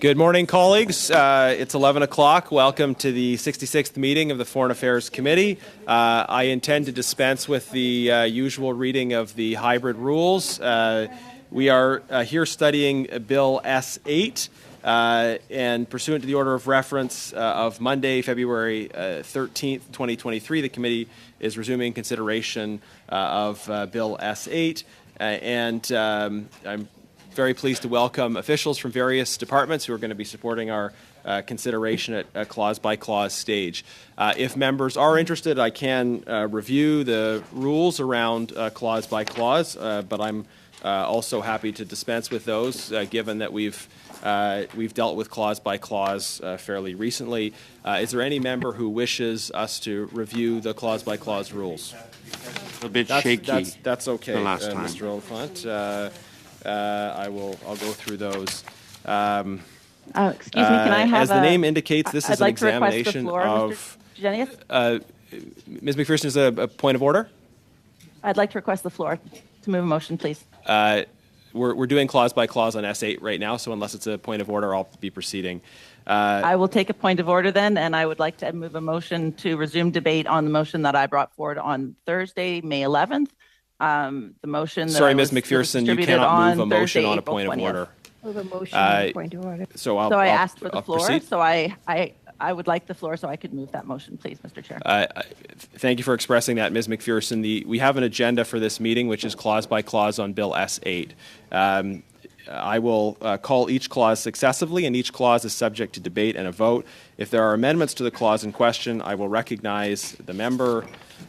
Good morning, colleagues. It's 11 o'clock. Welcome to the 66th meeting of the Foreign Affairs Committee. I intend to dispense with the usual reading of the hybrid rules. We are here studying Bill S8, and pursuant to the order of reference of Monday, February 13th, 2023, the committee is resuming consideration of Bill S8, and I'm very pleased to welcome officials from various departments who are going to be supporting our consideration at a clause-by-clause stage. If members are interested, I can review the rules around clause-by-clause, but I'm also happy to dispense with those, given that we've dealt with clause-by-clause fairly recently. Is there any member who wishes us to review the clause-by-clause rules? A bit shaky. That's okay, the last time. Mr. Oliphant. I'll go through those. Excuse me, can I have as the name indicates, this is an examination of. Ms. McPherson, is a point of order? I'd like to request the floor to move a motion, please. We're doing clause by clause on S8 right now, so unless it's a point of order, I'll be proceeding. I will take a point of order then, and I would like to move a motion to resume debate on the motion that I brought forward on Thursday, May 11th. The motion. Sorry, Ms. McPherson, you cannot move a motion on a point of order. Move a motion on a point of order. So I asked for the floor, proceed. so I would like the floor so I could move that motion, please, Mr. Chair. Thank you for expressing that, Ms. McPherson. We have an agenda for this meeting, which is clause by clause on Bill S8. I will call each clause successively, and each clause is subject to debate and a vote. If there are amendments to the clause in question, I will recognize the member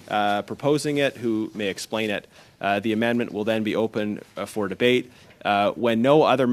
proposing it who may explain it. The amendment will then be open for debate. When no other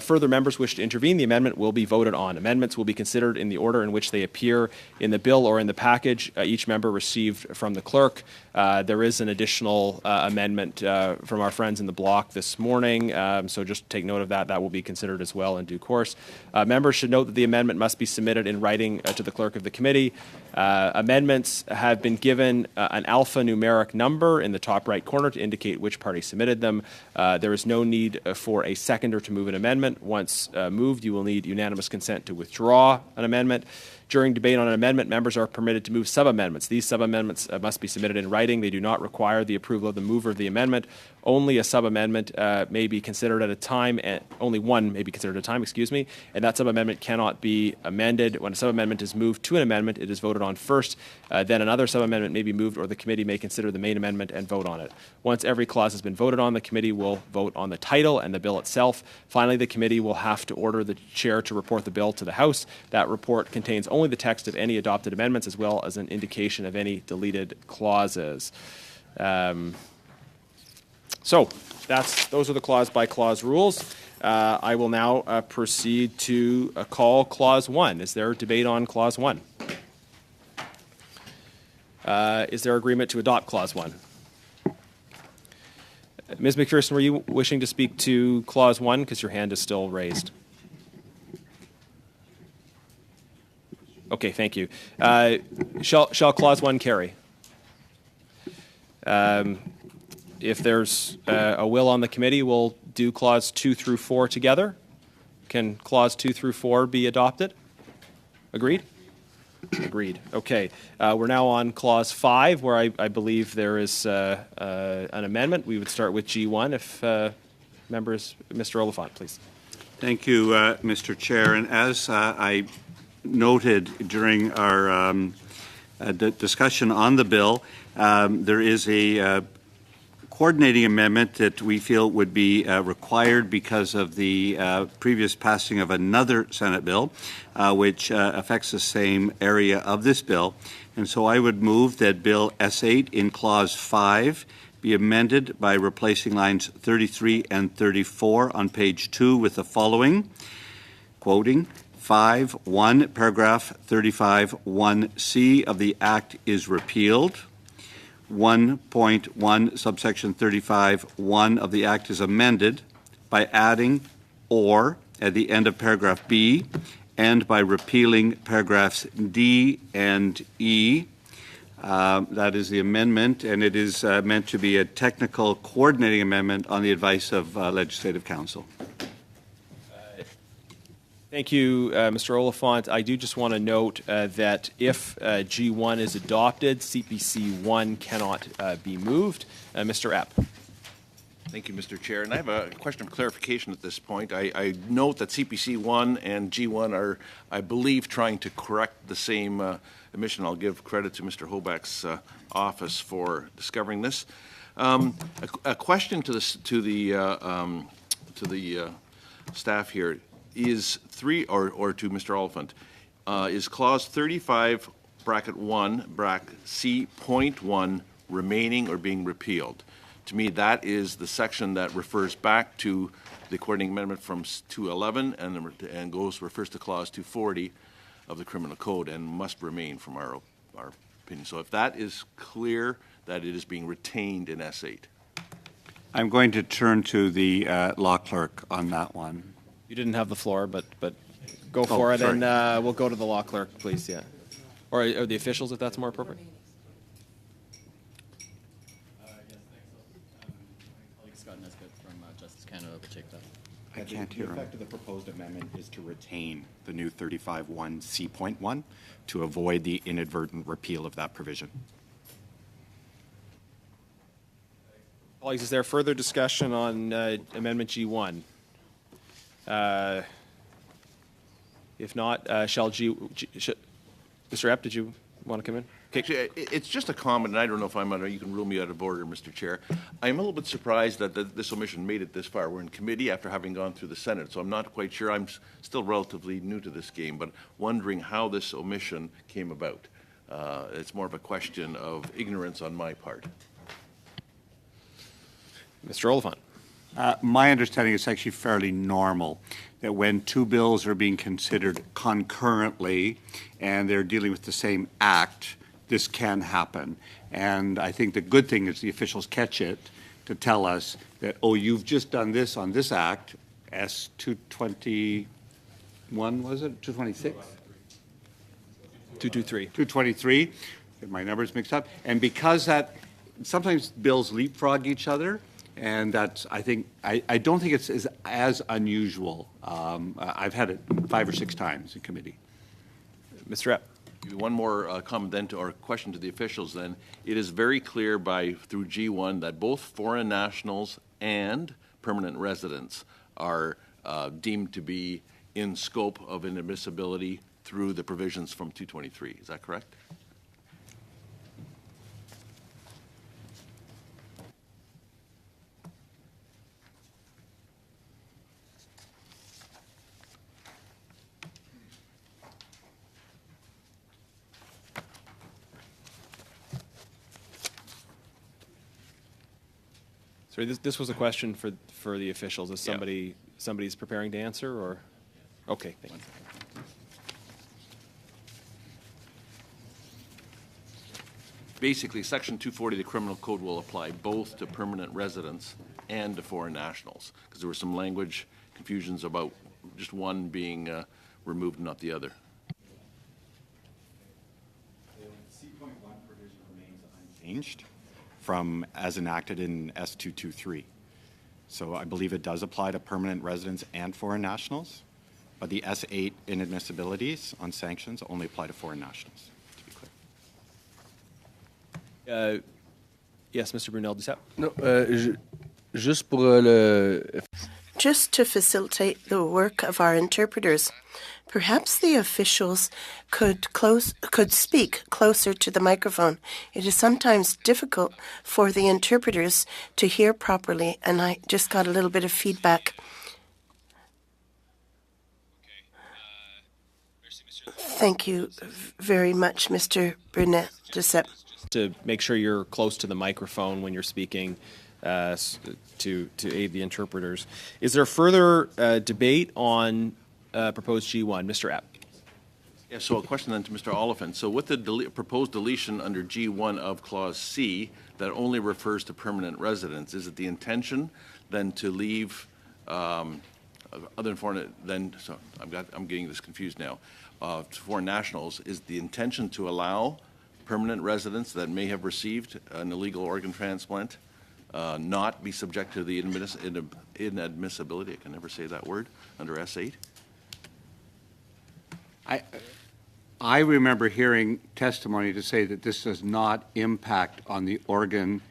further members wish to intervene, the amendment will be voted on. Amendments will be considered in the order in which they appear in the bill or in the package each member received from the clerk. There is an additional amendment from our friends in the block this morning, so just take note of that. That will be considered as well in due course. Members should note that the amendment must be submitted in writing to the clerk of the committee. Amendments have been given an alphanumeric number in the top right corner to indicate which party submitted them. There is no need for a seconder to move an amendment. Once moved, you will need unanimous consent to withdraw an amendment. During debate on an amendment, members are permitted to move sub-amendments. These sub-amendments must be submitted in writing. They do not require the approval of the mover of the amendment. Only a sub-amendment may be considered at a time, and only one may be considered at a time, and that sub-amendment cannot be amended. When a sub-amendment is moved to an amendment, it is voted on first. Then another sub-amendment may be moved, or the committee may consider the main amendment and vote on it. Once every clause has been voted on, the committee will vote on the title and the bill itself. Finally, the committee will have to order the chair to report the bill to the House. That report contains only the text of any adopted amendments as well as an indication of any deleted clauses. So those are the clause-by-clause rules. I will now proceed to call Clause 1. Is there debate on Clause 1? Is there agreement to adopt Clause 1? Ms. McPherson, were you wishing to speak to Clause 1 because your hand is still raised? Okay, thank you. Shall Clause 1 carry? If there's a will on the committee, we'll do Clause 2 through 4 together. Can Clause 2 through 4 be adopted? Agreed? Agreed. Okay. We're now on Clause 5, where I believe there is an amendment. We would start with G1 if members, Mr. Oliphant, please. Thank you, Mr. Chair. And as I noted during our discussion on the bill, there is a coordinating amendment that we feel would be required because of the previous passing of another Senate bill, which affects the same area of this bill. And so I would move that Bill S8 in Clause 5 be amended by replacing lines 33 and 34 on page 2 with the following, quoting, 5.1, paragraph 35.1c of the Act is repealed. 1.1, subsection 35.1 of the Act is amended by adding or at the end of paragraph B and by repealing paragraphs D and E. That is the amendment, and it is meant to be a technical coordinating amendment on the advice of Legislative Counsel. Thank you, Mr. Oliphant. I do just want to note that if G1 is adopted, CPC 1 cannot be moved. Mr. Epp. Thank you, Mr. Chair. And I have a question of clarification at this point. I note that CPC 1 and G1 are, I believe, trying to correct the same omission. I'll give credit to Mr. Hoback's office for discovering this. A question to the staff here is or to Mr. Oliphant, is clause 35 bracket 1 bracket C point 1 remaining or being repealed? To me, that is the section that refers back to the coordinating amendment from 211 and refers to clause 240 of the Criminal Code and must remain from our opinion. So if that is clear, that it is being retained in S8. I'm going to turn to the law clerk on that one. You didn't have the floor, but go for it, sorry. and we'll go to the law clerk, please. Yeah, or the officials, if that's more appropriate. Scott Nesbitt from Justice Canada will take that. I can't hear The him. effect of the proposed amendment is to retain the new 35(1)(c)(1) to avoid the inadvertent repeal of that provision. Colleagues, is there further discussion on Amendment G1? If not, Mr. Epp, did you want to come in? Actually, it's just a comment, and I don't know if you can rule me out of order, Mr. Chair. I'm a little bit surprised that this omission made it this far. We're in committee after having gone through the Senate, so I'm not quite sure. I'm still relatively new to this game, but wondering how this omission came about. It's more of a question of ignorance on my part. Mr. Oliphant. My understanding is actually fairly normal that when two bills are being considered concurrently and they're dealing with the same act, this can happen. And I think the good thing is the officials catch it to tell us that, oh, you've just done this on this act, S221, was it? 226? 223. 223. Get my numbers mixed up. And because that, sometimes bills leapfrog each other, and that's, I think, I don't think it's as unusual. I've had it 5 or 6 times in committee. Mr. Epp. One more comment then or question to the officials then. It is very clear through G1 that both foreign nationals and permanent residents are deemed to be in scope of inadmissibility through the provisions from 223. Is that correct? Sorry, this was a question for the officials. Is somebody's preparing to answer, or? Okay, thank you. Basically, Section 240 of the Criminal Code will apply both to permanent residents and to foreign nationals, because there were some language confusions about just one being removed and not the other. The C.1 provision remains unchanged from as enacted in S223. So I believe it does apply to permanent residents and foreign nationals, but the S8 inadmissibilities on sanctions only apply to foreign nationals, to be clear. Yes, Mr. Brunel-Duceppe. No, juste pour le. Just to facilitate the work of our interpreters, perhaps the officials could speak closer to the microphone. It is sometimes difficult for the interpreters to hear properly, and I just got a little bit of feedback. Thank you very much, Mr. Brunel-Duceppe. To make sure you're close to the microphone when you're speaking, to aid the interpreters. Is there further debate on proposed G1? Mr. Epp. Yeah, so a question then to Mr. Oliphant. So with the proposed deletion under G1 of Clause C that only refers to permanent residents, is it the intention then to leave other than foreign, so I'm getting this confused now, foreign nationals, is the intention to allow permanent residents that may have received an illegal organ transplant not be subject to the inadmissibility, I can never say that word, under S8? I remember hearing testimony to say that this does not impact on the organ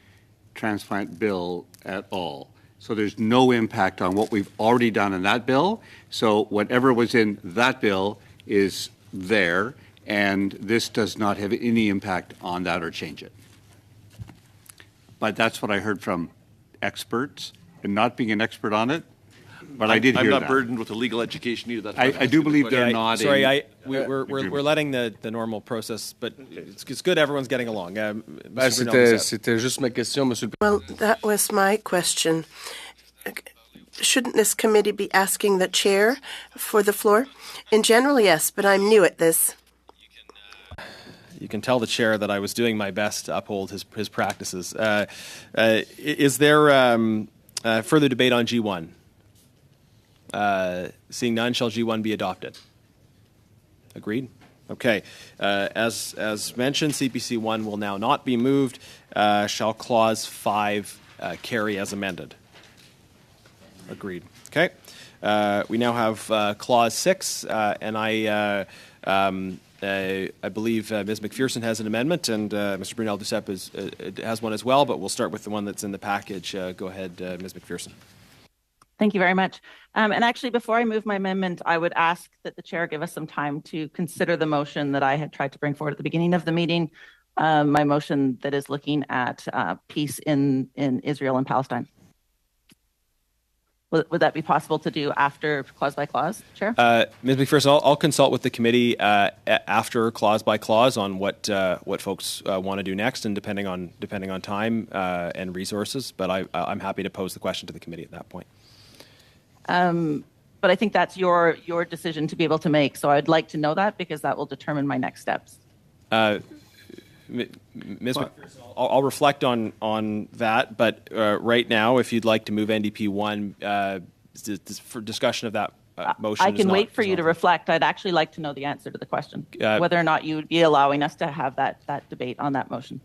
transplant bill at all. So there's no impact on what we've already done in that bill. So whatever was in that bill is there, and this does not have any impact on that or change it. But that's what I heard from experts, and not being an expert on it, but I did hear that. I'm not burdened with the legal education either. That's why I do believe they're Yeah, nodding. sorry, we're letting the normal process, but it's good everyone's getting along. Ben, Mr. Brunel, c'était juste ma question, Monsieur le Well, that was my question. Shouldn't this committee be asking the chair for the floor? In general, yes, but I'm new at this. You can tell the chair that I was doing my best to uphold his practices. Is there further debate on G1? Seeing none, shall G1 be adopted? Agreed? Okay. As mentioned, CPC 1 will now not be moved. Shall Clause 5 carry as amended? Agreed. Okay. We now have Clause 6, and I believe Ms. McPherson has an amendment, and Mr. Brunel Duceppe has one as well, but we'll start with the one that's in the package. Go ahead, Ms. McPherson. Thank you very much. And actually, before I move my amendment, I would ask that the chair give us some time to consider the motion that I had tried to bring forward at the beginning of the meeting, my motion that is looking at peace in Israel and Palestine. Would that be possible to do after clause by clause, Chair? Ms. McPherson, I'll consult with the committee after clause by clause on what folks want to do next, and depending on time and resources. But I'm happy to pose the question to the committee at that point. But I think that's your decision to be able to make. So I'd like to know that, because that will determine my next steps. Ms. McPherson, I'll reflect on that, but right now, if you'd like to move NDP 1 for discussion of that motion. I can wait for you to reflect. I'd actually like to know the answer to the question, whether or not you would be allowing us to have that debate on that motion.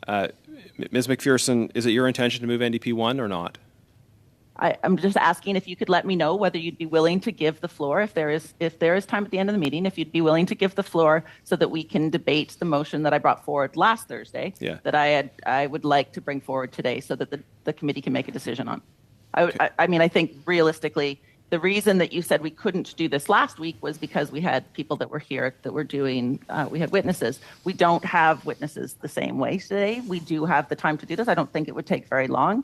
Ms. McPherson, is it your intention to move NDP 1 or not? I'm just asking if you could let me know whether you'd be willing to give the floor, if there is time at the end of the meeting, if you'd be willing to give the floor so that we can debate the motion that I brought forward last Thursday, that I would like to bring forward today, so that the committee can make a decision on. I mean, I think realistically, the reason that you said we couldn't do this last week was because we had people that were here that were doing, we had witnesses. We don't have witnesses the same way today. We do have the time to do this. I don't think it would take very long.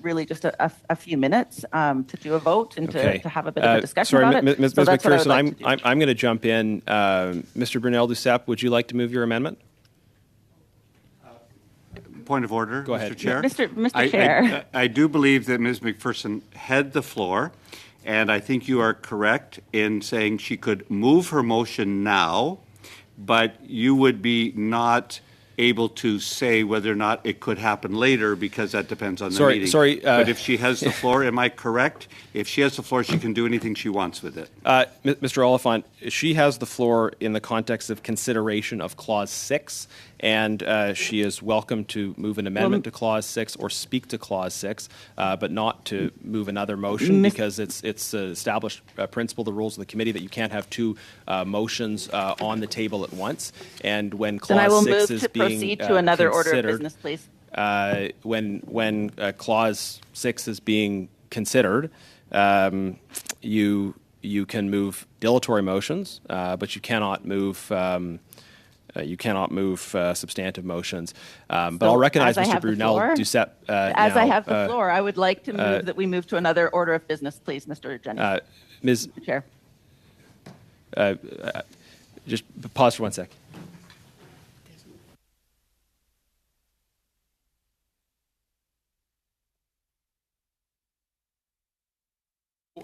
Really just a few minutes to do a vote and to have a bit of a discussion about it. Ms. McPherson, I'm going to jump in. Mr. Brunel Duceppe, would you like to move your amendment? Point of order, Go ahead. Mr. Chair. Mr. Chair. I do believe that Ms. McPherson had the floor, and I think you are correct in saying she could move her motion now, but you would be not able to say whether or not it could happen later, because that depends on the meeting. But if she has the floor, am I correct? If she has the floor, she can do anything she wants with it. Mr. Oliphant, she has the floor in the context of consideration of Clause 6, and she is welcome to move an amendment to Clause 6 or speak to Clause 6, but not to move another motion, because it's established principle, the rules of the committee, that you can't have two motions on the table at once. And when Clause 6 is being proceed to another order of business, please. When Clause 6 is being considered, you can move dilatory motions, but you cannot move substantive motions. But I'll recognize Mr. Brunel Duceppe. As I have the floor, I would like to move that we move to another order of business, please, Mr. Jennings. Mr. Chair. Just pause for 1 sec.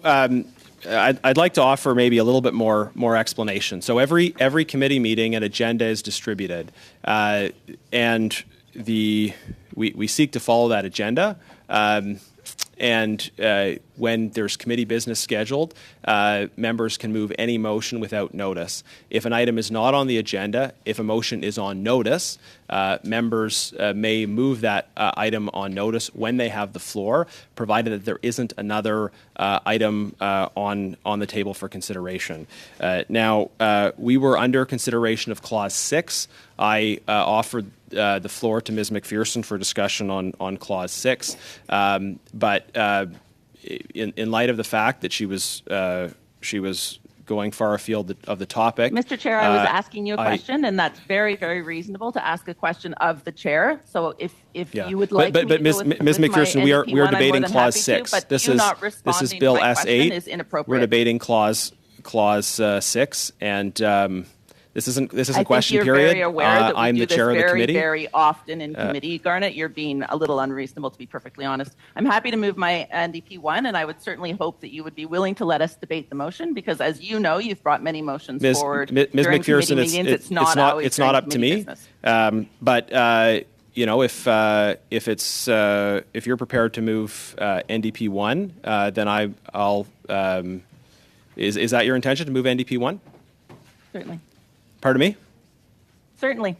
I'd like to offer maybe a little bit more explanation. So every committee meeting, an agenda is distributed, and we seek to follow that agenda. And when there's committee business scheduled, members can move any motion without notice. If an item is not on the agenda, if a motion is on notice, members may move that item on notice when they have the floor, provided that there isn't another item on the table for consideration. Now, we were under consideration of Clause 6. I offered the floor to Ms. McPherson for discussion on Clause 6, but in light of the fact that she was going far afield of the topic. Mr. Chair, I was asking you a question, and that's very, very reasonable to ask a question of the chair. So if you would like but Ms. McPherson, we are debating Clause 6. But this is Bill to S8. is inappropriate. We're debating Clause 6, and this isn't question you're period. Very aware that we I'm do the chair this of the committee. Very often in committee, Garnet. You're being a little unreasonable, to be perfectly honest. I'm happy to move my NDP 1, and I would certainly hope that you would be willing to let us debate the motion, because as you know, you've brought many motions forward Ms. during McPherson, committee meetings. It's not up to me. But you know, if you're prepared to move NDP 1, then I'll. Is that your intention to move NDP 1? Certainly. Pardon me? Certainly.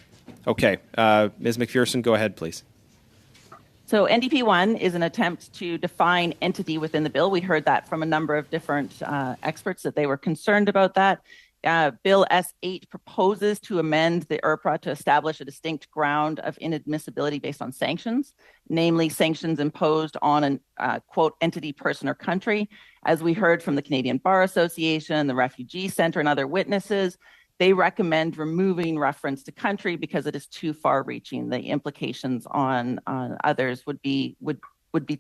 Okay. Ms. McPherson, go ahead, please. So NDP 1 is an attempt to define entity within the bill. We heard that from a number of different experts that they were concerned about that. Bill S8 proposes to amend the IRPRA to establish a distinct ground of inadmissibility based on sanctions, namely sanctions imposed on an, quote, entity, person, or country. As we heard from the Canadian Bar Association, the Refugee Centre, and other witnesses, they recommend removing reference to country because it is too far-reaching. The implications on others would be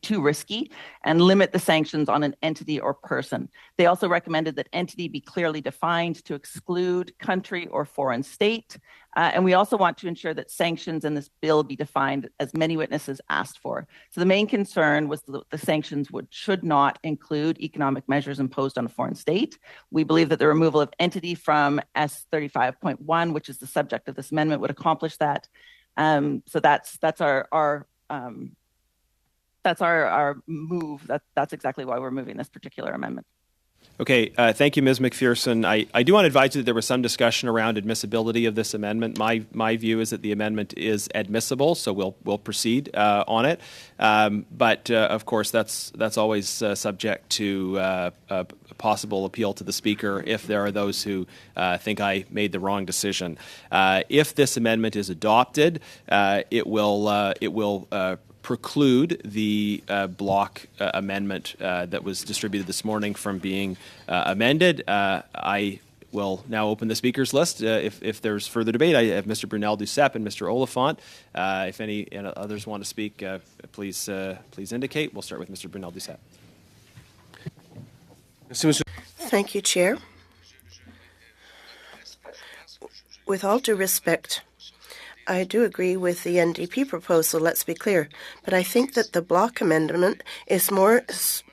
too risky and limit the sanctions on an entity or person. They also recommended that entity be clearly defined to exclude country or foreign state. And we also want to ensure that sanctions in this bill be defined as many witnesses asked for. So the main concern was that the sanctions should not include economic measures imposed on a foreign state. We believe that the removal of entity from S35.1, which is the subject of this amendment, would accomplish that. So that's our move. That's exactly why we're moving this particular amendment. Okay, thank you, Ms. McPherson. I do want to advise you that there was some discussion around admissibility of this amendment. My view is that the amendment is admissible, so we'll proceed on it. But of course, that's always subject to a possible appeal to the Speaker if there are those who think I made the wrong decision. If this amendment is adopted, it will preclude the block amendment that was distributed this morning from being amended. I will now open the speakers list. If there's further debate, I have Mr. Brunel Duceppe and Mr. Oliphant. If any others want to speak, please indicate. We'll start with Mr. Brunel Duceppe. Thank you, Chair. With all due respect, I do agree with the NDP proposal, let's be clear, but I think that the block amendment is more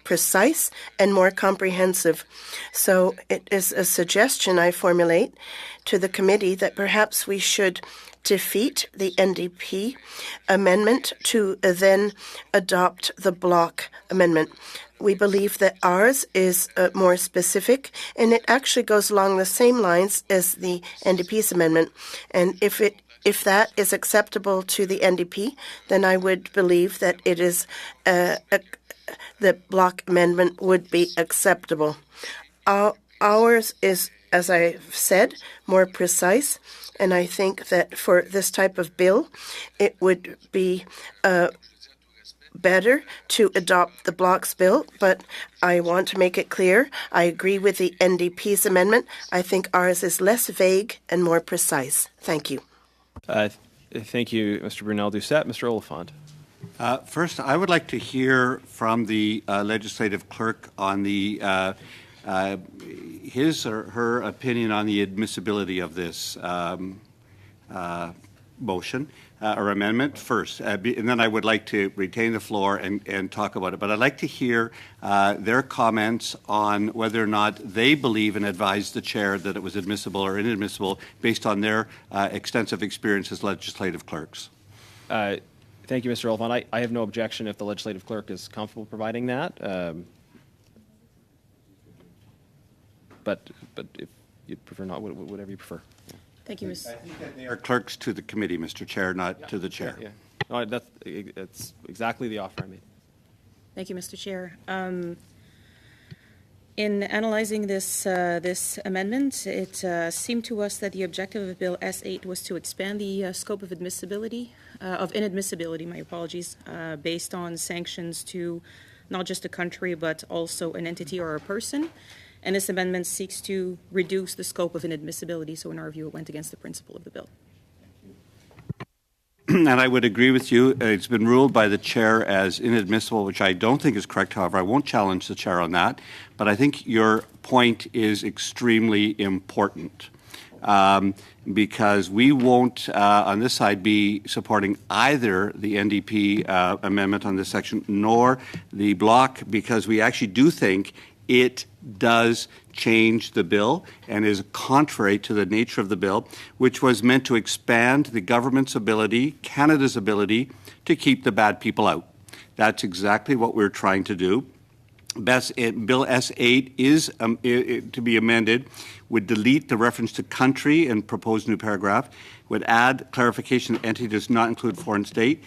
precise and more comprehensive. So it is a suggestion I formulate to the committee that perhaps we should defeat the NDP amendment to then adopt the block amendment. We believe that ours is more specific, and it actually goes along the same lines as the NDP's amendment. And if that is acceptable to the NDP, then I would believe that it is the block amendment would be acceptable. Ours is, as I've said, more precise, and I think that for this type of bill, it would be better to adopt the blocks bill, but I want to make it clear I agree with the NDP's amendment. I think ours is less vague and more precise. Thank you. Thank you, Mr. Brunel Duceppe. Mr. Oliphant. First, I would like to hear from the legislative clerk on the his or her opinion on the admissibility of this motion or amendment first, and then I would like to retain the floor and talk about it. But I'd like to hear their comments on whether or not they believe and advise the chair that it was admissible or inadmissible based on their extensive experience as legislative clerks. Thank you, Mr. Oliphant. I have no objection if the legislative clerk is comfortable providing that. but if you'd prefer not, whatever you prefer. Thank you, Ms. I think that they are clerks to the committee, Mr. Chair, not to the chair. Yeah. No, that's exactly the offer I made. Thank you, Mr. Chair. In analyzing this amendment, it seemed to us that the objective of Bill S8 was to expand the scope of inadmissibility, my apologies, based on sanctions to not just a country but also an entity or a person. And this amendment seeks to reduce the scope of inadmissibility. So in our view, it went against the principle of the bill. And I would agree with you. It's been ruled by the chair as inadmissible, which I don't think is correct. However, I won't challenge the chair on that. But I think your point is extremely important because we won't, on this side, be supporting either the NDP amendment on this section nor the block, because we actually do think it does change the bill and is contrary to the nature of the bill, which was meant to expand the government's ability, Canada's ability, to keep the bad people out. That's exactly what we're trying to do. Bill S8 is to be amended, would delete the reference to country and proposed new paragraph, would add clarification that entity does not include foreign state.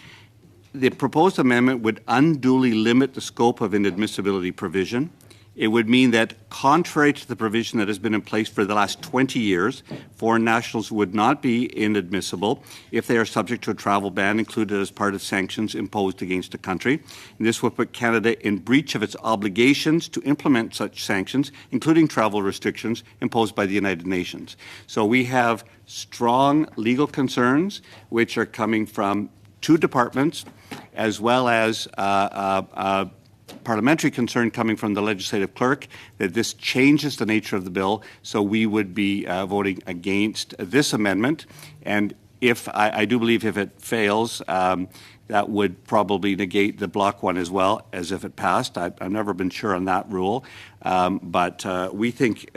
The proposed amendment would unduly limit the scope of inadmissibility provision. It would mean that, contrary to the provision that has been in place for the last 20 years, foreign nationals would not be inadmissible if they are subject to a travel ban included as part of sanctions imposed against a country. And this would put Canada in breach of its obligations to implement such sanctions, including travel restrictions imposed by the United Nations. So we have strong legal concerns, which are coming from two departments, as well as parliamentary concern coming from the legislative clerk, that this changes the nature of the bill. So we would be voting against this amendment. And if I do believe if it fails, that would probably negate the block one as well as if it passed. I've never been sure on that rule. But we think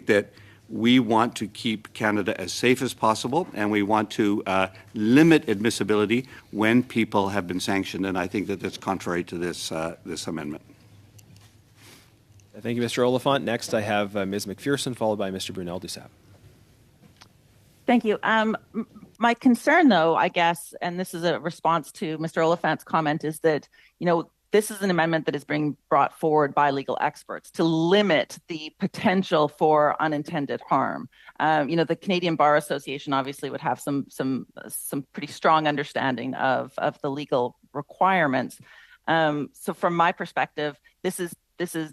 that we want to keep Canada as safe as possible, and we want to limit admissibility when people have been sanctioned, and I think that that's contrary to this amendment. Thank you, Mr. Oliphant. Next, I have Ms. McPherson, followed by Mr. Brunel-Dussap. Thank you. My concern, though, I guess, and this is a response to Mr. Oliphant's comment, is that, this is an amendment that is being brought forward by legal experts to limit the potential for unintended harm. The Canadian Bar Association obviously would have some pretty strong understanding of the legal requirements. So from my perspective, this is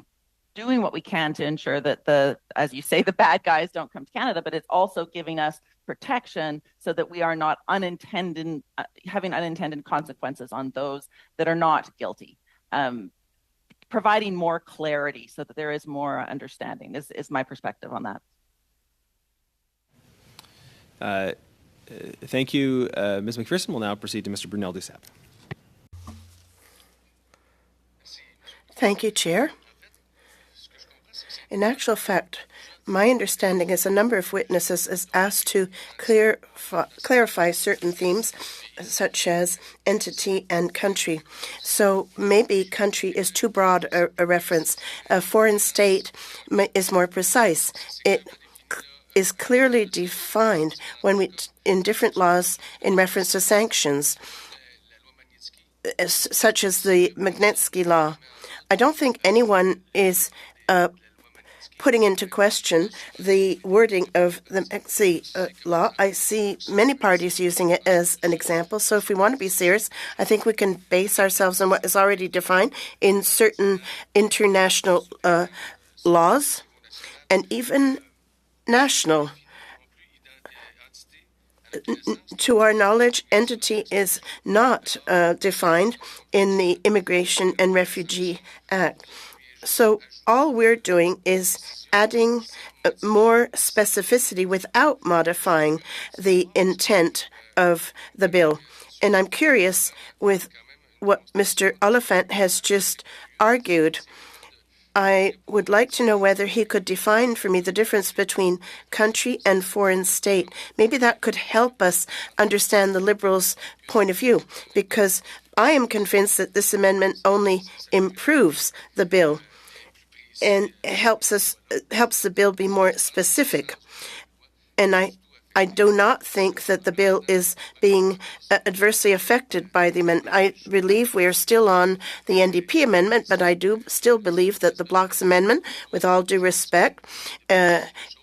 doing what we can to ensure that as you say, the bad guys don't come to Canada, but it's also giving us protection so that we are not having unintended consequences on those that are not guilty. Providing more clarity so that there is more understanding is my perspective on that. Thank you, Ms. McPherson. We'll now proceed to Mr. Brunel-Dussap. Thank you, Chair. In actual fact, my understanding is a number of witnesses is asked to clarify certain themes, such as entity and country. So maybe country is too broad a reference. A foreign state is more precise. It is clearly defined in different laws in reference to sanctions, such as the Magnitsky Law. I don't think anyone is putting into question the wording of the Magnitsky Law. I see many parties using it as an example. So if we want to be serious, I think we can base ourselves on what is already defined in certain international laws and even national. To our knowledge, entity is not defined in the Immigration and Refugee Act. So all we're doing is adding more specificity without modifying the intent of the bill. And I'm curious with what Mr. Oliphant has just argued. I would like to know whether he could define for me the difference between country and foreign state. Maybe that could help us understand the Liberals' point of view, because I am convinced that this amendment only improves the bill. and helps the bill be more specific. And I do not think that the bill is being adversely affected by the amendment. I believe we are still on the NDP amendment, but I do still believe that the Block's amendment, with all due respect,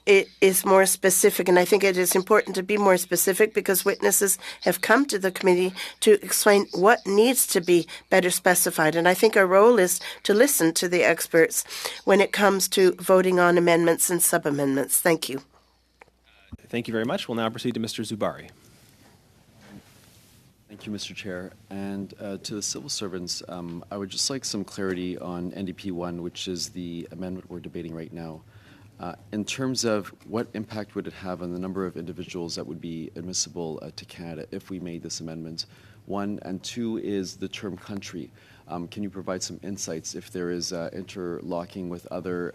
it is more specific. And I think it is important to be more specific because witnesses have come to the committee to explain what needs to be better specified. And I think our role is to listen to the experts when it comes to voting on amendments and sub-amendments. Thank you. Thank you very much. We'll now proceed to Mr. Zubari. Thank you, Mr. Chair. And to the civil servants, I would just like some clarity on NDP 1, which is the amendment we're debating right now. In terms of what impact would it have on the number of individuals that would be admissible to Canada if we made this amendment? 1, and 2 is the term country. Can you provide some insights if there is interlocking with other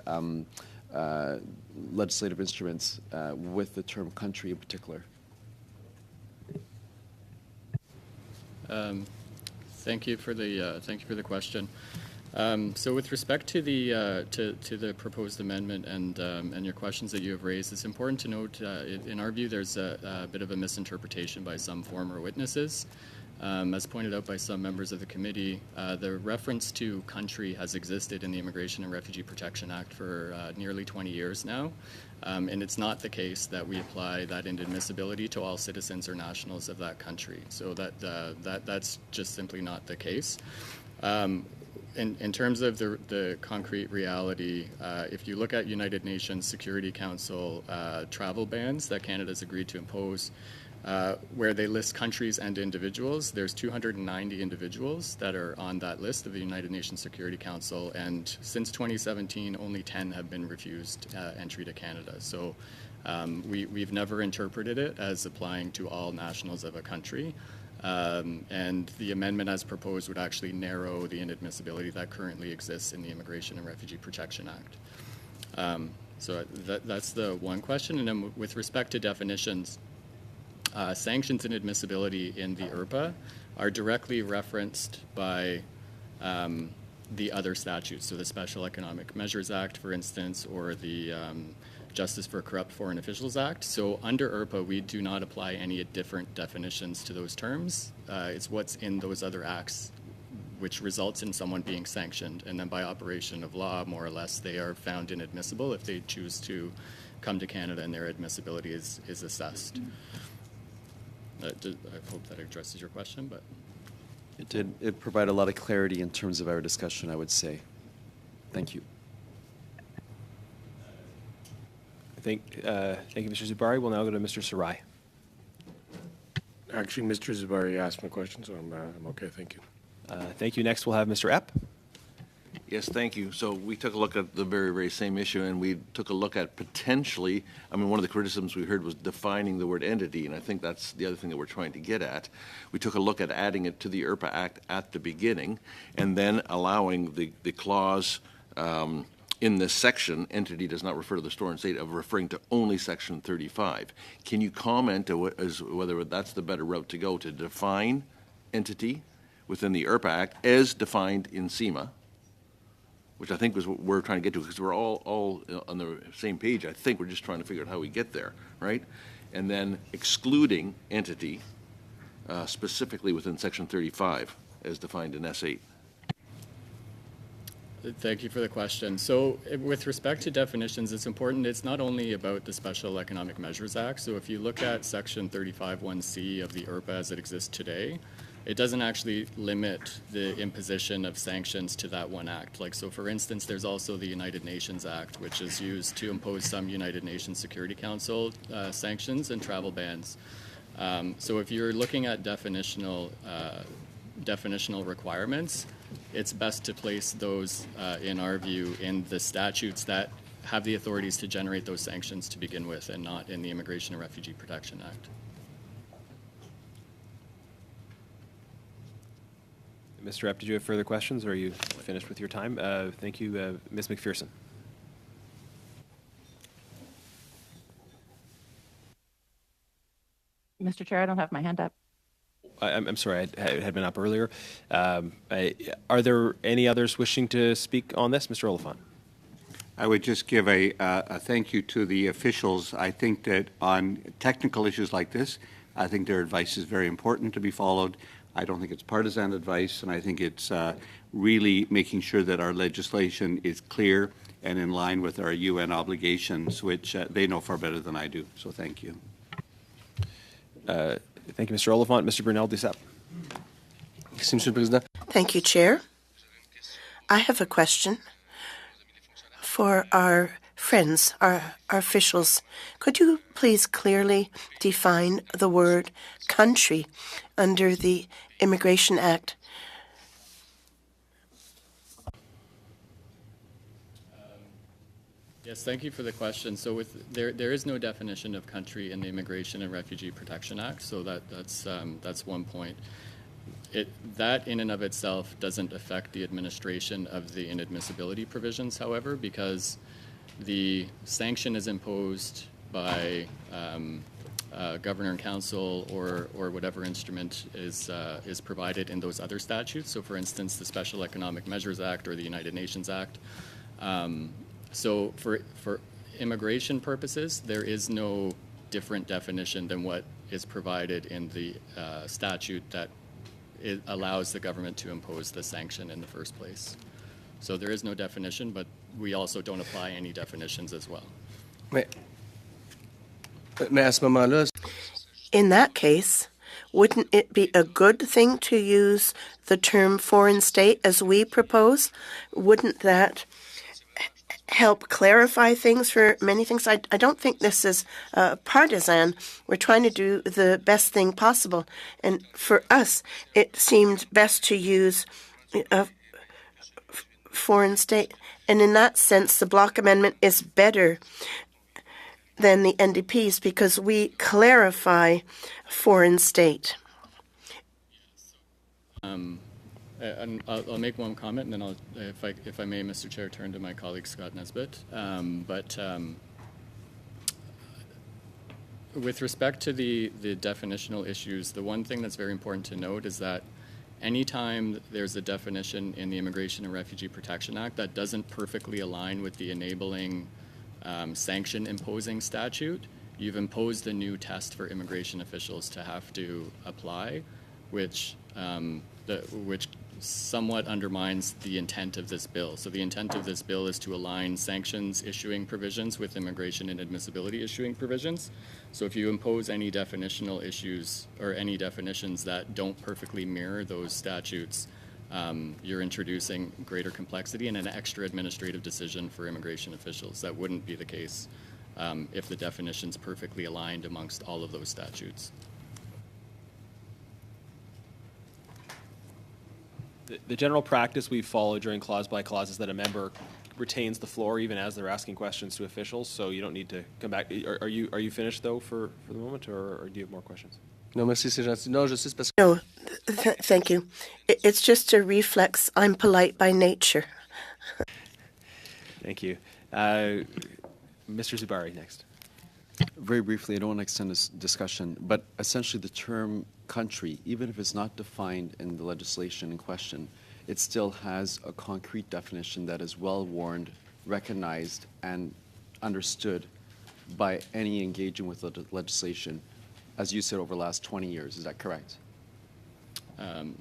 legislative instruments with the term country in particular? Thank you for the question. So, with respect to the proposed amendment and your questions that you have raised, it's important to note, in our view, there's a bit of a misinterpretation by some former witnesses. As pointed out by some members of the committee, the reference to country has existed in the Immigration and Refugee Protection Act for nearly 20 years now, and it's not the case that we apply that inadmissibility to all citizens or nationals of that country. So that's just simply not the case. In terms of the concrete reality, if you look at United Nations Security Council travel bans that Canada's agreed to impose, where they list countries and individuals, there's 290 individuals that are on that list of the United Nations Security Council, and since 2017, only 10 have been refused entry to Canada. So we've never interpreted it as applying to all nationals of a country. And the amendment as proposed would actually narrow the inadmissibility that currently exists in the Immigration and Refugee Protection Act. So that's the one question. And then with respect to definitions, sanctions and admissibility in the IRPA are directly referenced by the other statutes, so the Special Economic Measures Act, for instance, or the Justice for Corrupt Foreign Officials Act. So under IRPA, we do not apply any different definitions to those terms. It's what's in those other acts which results in someone being sanctioned, and then by operation of law, more or less, they are found inadmissible if they choose to come to Canada and their admissibility is assessed. I hope that addresses your question, but It did. It provided a lot of clarity in terms of our discussion, I would say. Thank you. Thank you, Mr. Zubari. We'll now go to Mr. Sarai. Actually, Mr. Zubari asked my question, so I'm okay. Thank you. Thank you. Next, we'll have Mr. Epp. Yes, thank you. So we took a look at the very, very same issue, and we took a look at potentially, I mean, one of the criticisms we heard was defining the word entity, and I think that's the other thing that we're trying to get at. We took a look at adding it to the IRPA Act at the beginning, and then allowing the clause in this section, entity does not refer to the store and state, of referring to only Section 35. Can you comment as whether that's the better route to go, to define entity within the IRPA Act as defined in SEMA, which I think was what we're trying to get to, because we're all on the same page. I think we're just trying to figure out how we get there, right? And then excluding entity specifically within Section 35 as defined in S8. Thank you for the question. So with respect to definitions, it's important. It's not only about the Special Economic Measures Act. So if you look at Section 35(1)(c) of the IRPA as it exists today, it doesn't actually limit the imposition of sanctions to that one act. Like, so for instance, there's also the United Nations Act, which is used to impose some United Nations Security Council sanctions and travel bans. So if you're looking at definitional requirements, it's best to place those, in our view, in the statutes that have the authorities to generate those sanctions to begin with, and not in the Immigration and Refugee Protection Act. Mr. Epp, did you have further questions, or are you finished with your time? Thank you. Ms. McPherson. Mr. Chair, I don't have my hand up. I'm sorry, it had been up earlier. Are there any others wishing to speak on this? Mr. Oliphant. I would just give a thank you to the officials. I think that on technical issues like this, I think their advice is very important to be followed. I don't think it's partisan advice, and I think it's really making sure that our legislation is clear and in line with our UN obligations, which they know far better than I do. So thank you. Thank you, Mr. Oliphant. Mr. Brunel-Duceppe. Thank you, Chair. I have a question for our friends, our officials. Could you please clearly define the word country under the Immigration Act? Yes, thank you for the question. So there is no definition of country in the Immigration and Refugee Protection Act, so that's one point. That in and of itself doesn't affect the administration of the inadmissibility provisions, however, because the sanction is imposed by governor and council or whatever instrument is provided in those other statutes. So, for instance, the Special Economic Measures Act or the United Nations Act. So for immigration purposes, there is no different definition than what is provided in the statute that it allows the government to impose the sanction in the first place. So there is no definition, but we also don't apply any definitions as well. In that case, wouldn't it be a good thing to use the term foreign state as we propose? Wouldn't that help clarify things for many things? I don't think this is partisan. We're trying to do the best thing possible. And for us, it seemed best to use a foreign state. And in that sense, the Bloc Amendment is better than the NDP's because we clarify foreign state. And I'll make one comment, and then I'll, if I may, Mr. Chair, turn to my colleague Scott Nesbitt. With respect to the definitional issues, the one thing that's very important to note is that anytime there's a definition in the Immigration and Refugee Protection Act that doesn't perfectly align with the enabling sanction imposing statute, you've imposed a new test for immigration officials to have to apply, which somewhat undermines the intent of this bill. So the intent of this bill is to align sanctions issuing provisions with immigration and admissibility issuing provisions. So if you impose any definitional issues or any definitions that don't perfectly mirror those statutes, you're introducing greater complexity and an extra administrative decision for immigration officials. That wouldn't be the case if the definition's perfectly aligned amongst all of those statutes. The general practice we follow during clause by clause is that a member retains the floor even as they're asking questions to officials, so you don't need to come back. Are you finished, though, for the moment, or do you have more questions? No, thank you. It's just a reflex. I'm polite by nature. Thank you. Mr. Zubari, next. Very briefly, I don't want to extend this discussion, but essentially the term country, even if it's not defined in the legislation in question, it still has a concrete definition that is well-worn, recognized, and understood by any engaging with the legislation, as you said, over the last 20 years. Is that correct?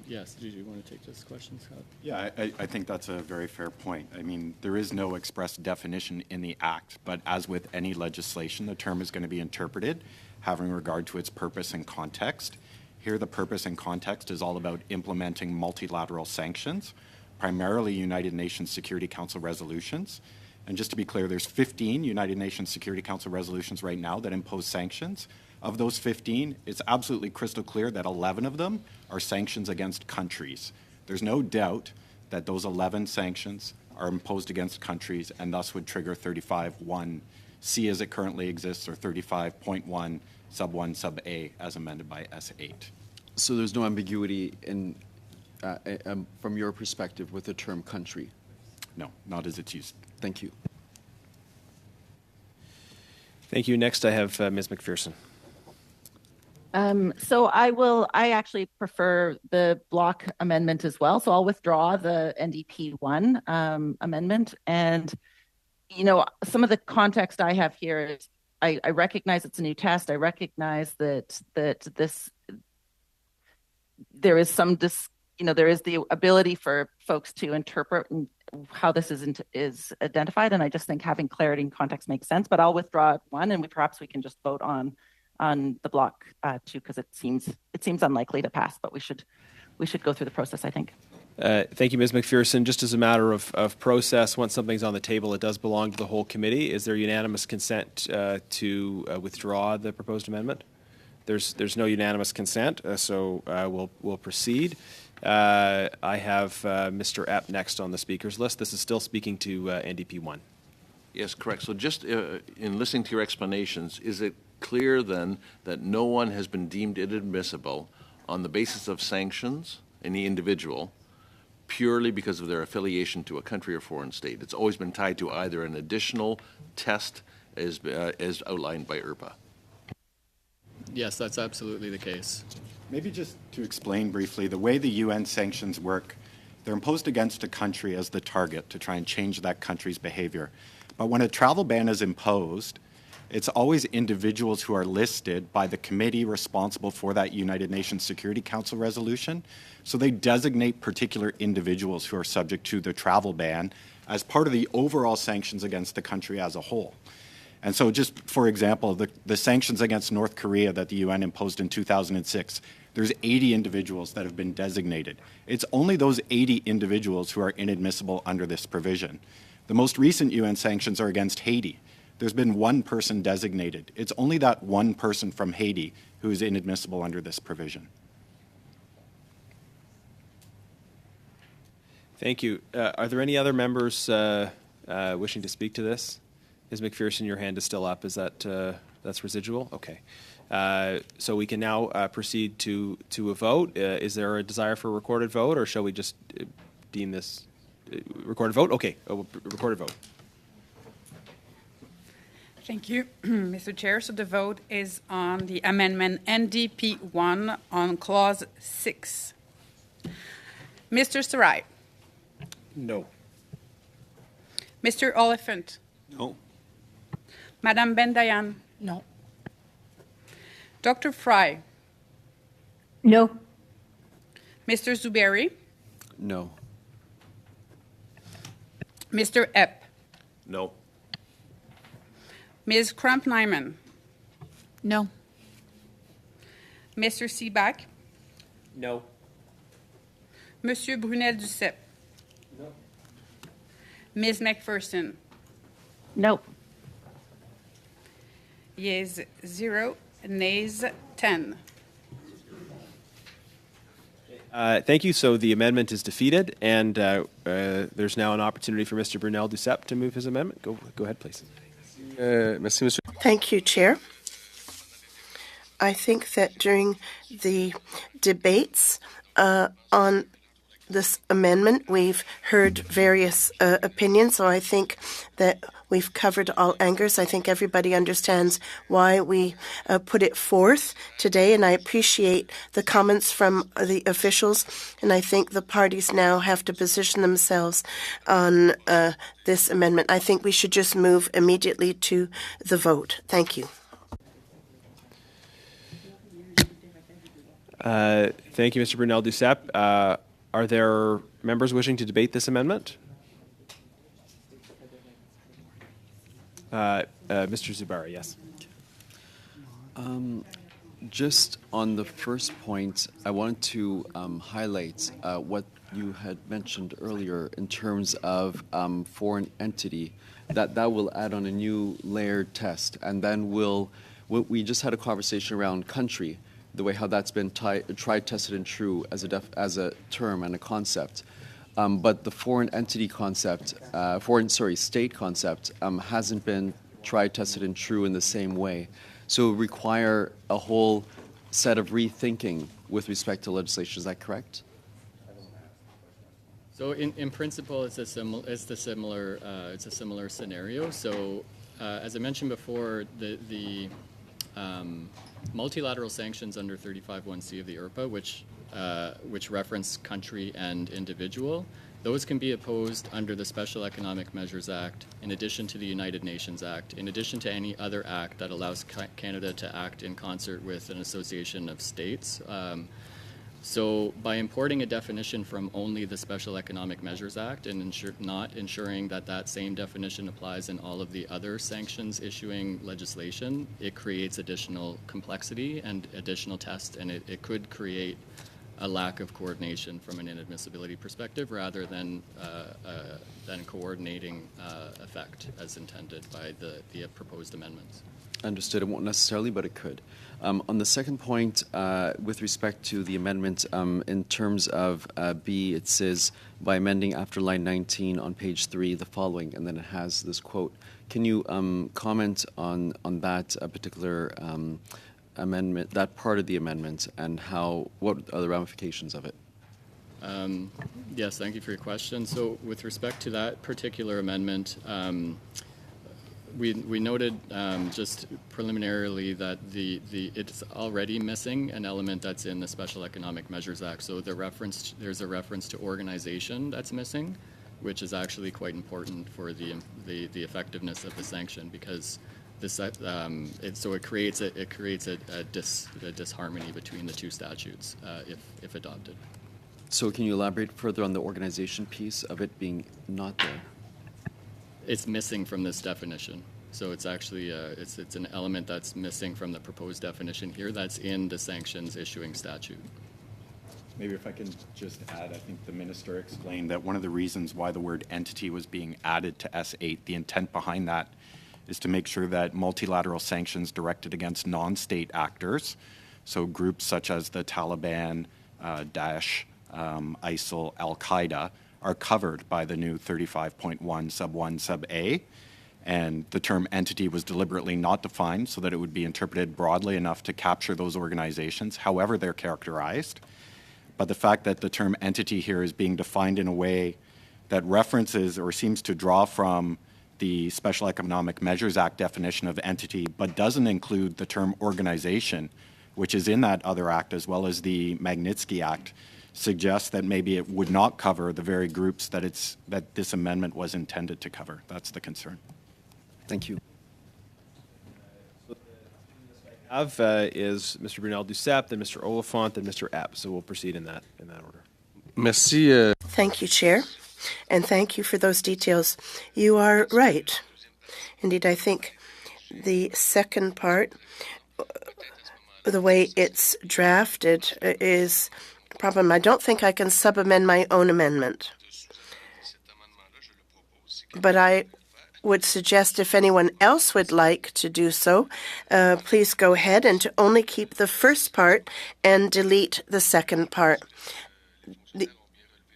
Yes. Did you want to take this question, Scott? Yeah, I think that's a very fair point. I mean, there is no express definition in the Act, but as with any legislation, the term is going to be interpreted having regard to its purpose and context. Here, the purpose and context is all about implementing multilateral sanctions, primarily United Nations Security Council resolutions. And just to be clear, there's 15 United Nations Security Council resolutions right now that impose sanctions. Of those 15, it's absolutely crystal clear that 11 of them are sanctions against countries. There's no doubt that those 11 sanctions are imposed against countries and thus would trigger 35(1)(c) as it currently exists, or 35.1 sub 1 sub A as amended by S8. So there's no ambiguity in, from your perspective with the term country? No, not as it's used. Thank you. Thank you. Next, I have Ms. McPherson. So I actually prefer the block amendment as well. So I'll withdraw the NDP 1 amendment. And some of the context I have here is I recognize it's a new test. I recognize that this there is there is the ability for folks to interpret how this is identified, and I just think having clarity and context makes sense. But I'll withdraw one, and perhaps we can just vote on the block two, because it seems unlikely to pass. But we should go through the process, I think. Thank you, Ms. McPherson. Just as a matter of process, once something's on the table, it does belong to the whole committee. Is there unanimous consent to withdraw the proposed amendment? There's no unanimous consent, so we'll proceed. I have Mr. Epp next on the speakers list. This is still speaking to NDP 1. Yes, correct. So just in listening to your explanations, is it clear then that no one has been deemed inadmissible on the basis of sanctions, any individual, purely because of their affiliation to a country or foreign state? It's always been tied to either an additional test as outlined by IRPA. Yes, that's absolutely the case. Maybe just to explain briefly, the way the UN sanctions work, they're imposed against a country as the target to try and change that country's behavior. But when a travel ban is imposed, it's always individuals who are listed by the committee responsible for that United Nations Security Council resolution. So they designate particular individuals who are subject to the travel ban as part of the overall sanctions against the country as a whole. And so just for example, the sanctions against North Korea that the UN imposed in 2006, there's 80 individuals that have been designated. It's only those 80 individuals who are inadmissible under this provision. The most recent UN sanctions are against Haiti. There's been one person designated. It's only that one person from Haiti who is inadmissible under this provision. Thank you. Are there any other members wishing to speak to this? Ms. McPherson, your hand is still up. Is that that's residual? Okay. So we can now proceed to a vote. Is there a desire for a recorded vote, or shall we just deem this recorded vote? Okay, recorded vote. Thank you, Mr. Chair. So the vote is on the amendment NDP 1 on clause 6. Mr. Sarai. No. Mr. Oliphant. No. Madame Bendayan. No. Dr. Fry. No. Mr. Zuberi. No. Mr. Epp. No. Ms. Kramp-Nyman. No. Mr. Seaback. No. Monsieur Brunel-Duceppe. No. Ms. McPherson. No. Yeas 0, nays 10. Thank you. So the amendment is defeated, and there's now an opportunity for Mr. Brunel-Duceppe to move his amendment. Go ahead, please. Thank you, Chair. I think that during the debates on this amendment, we've heard various opinions, so I think that we've covered all angles. I think everybody understands why we put it forth today, and I appreciate the comments from the officials, and I think the parties now have to position themselves on this amendment. I think we should just move immediately to the vote. Thank you. Thank you, Mr. Brunel-Duceppe. Are there members wishing to debate this amendment? Mr. Zuberi, yes. Just on the first point, I wanted to highlight what you had mentioned earlier in terms of foreign entity, that will add on a new layered test. And then we just had a conversation around country, the way how that's been tried, tested, and true as a term and a concept. But the foreign entity concept, state concept, hasn't been tried, tested, and true in the same way. So it would require a whole set of rethinking with respect to legislation. Is that correct? So in principle, it's a similar scenario. So as I mentioned before, the multilateral sanctions under 35(1)(c) of the IRPA, which reference country and individual, Those can be opposed under the Special Economic Measures Act, in addition to the United Nations Act, in addition to any other act that allows Canada to act in concert with an association of states. So by importing a definition from only the Special Economic Measures Act and not ensuring that that same definition applies in all of the other sanctions issuing legislation, it creates additional complexity and additional tests, and it could create a lack of coordination from an inadmissibility perspective rather than coordinating effect as intended by the proposed amendments. Understood. It won't necessarily, but it could. On the second point, with respect to the amendment, in terms of B, it says, by amending after line 19 on page 3, the following, and then it has this quote. Can you comment on that particular amendment, that part of the amendment, and what are the ramifications of it? Yes, thank you for your question. So with respect to that particular amendment, we noted just preliminarily that it's already missing an element that's in the Special Economic Measures Act. So there's a reference to organization that's missing, which is actually quite important for the effectiveness of the sanction, because it creates a disharmony between the two statutes if adopted. So can you elaborate further on the organization piece of it being not there? It's missing from this definition. So it's actually it's an element that's missing from the proposed definition here that's in the sanctions issuing statute. Maybe if I can just add, I think the minister explained that one of the reasons why the word entity was being added to S8, the intent behind that is to make sure that multilateral sanctions directed against non-state actors, so groups such as the Taliban, Daesh, ISIL, Al-Qaeda, are covered by the new 35.1 sub 1 sub A. And the term entity was deliberately not defined so that it would be interpreted broadly enough to capture those organizations, however they're characterized. But the fact that the term entity here is being defined in a way that references or seems to draw from the Special Economic Measures Act definition of entity, but doesn't include the term organization, which is in that other act, as well as the Magnitsky Act, suggests that maybe it would not cover the very groups that this amendment was intended to cover. That's the concern. Thank you. Have is Mr. Brunel Duceppe, then Mr. Oliphant, then Mr. Epp. So we'll proceed in that order. Merci. Thank you, Chair, and thank you for those details. You are right. Indeed, I think the second part, the way it's drafted, is a problem. I don't think I can sub-amend my own amendment. But I would suggest if anyone else would like to do so, please go ahead and to only keep the first part and delete the second part.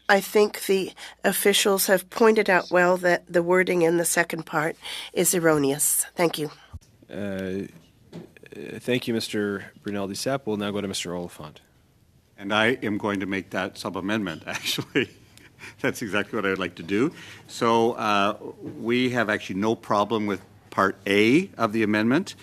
I think the officials have pointed out well that the wording in the second part is erroneous. Thank you. Thank you, Mr. Brunel Duceppe. We'll now go to Mr. Oliphant. And I am going to make that sub-amendment, actually. That's exactly what I would like to do. So we have actually no problem with Part A of the amendment,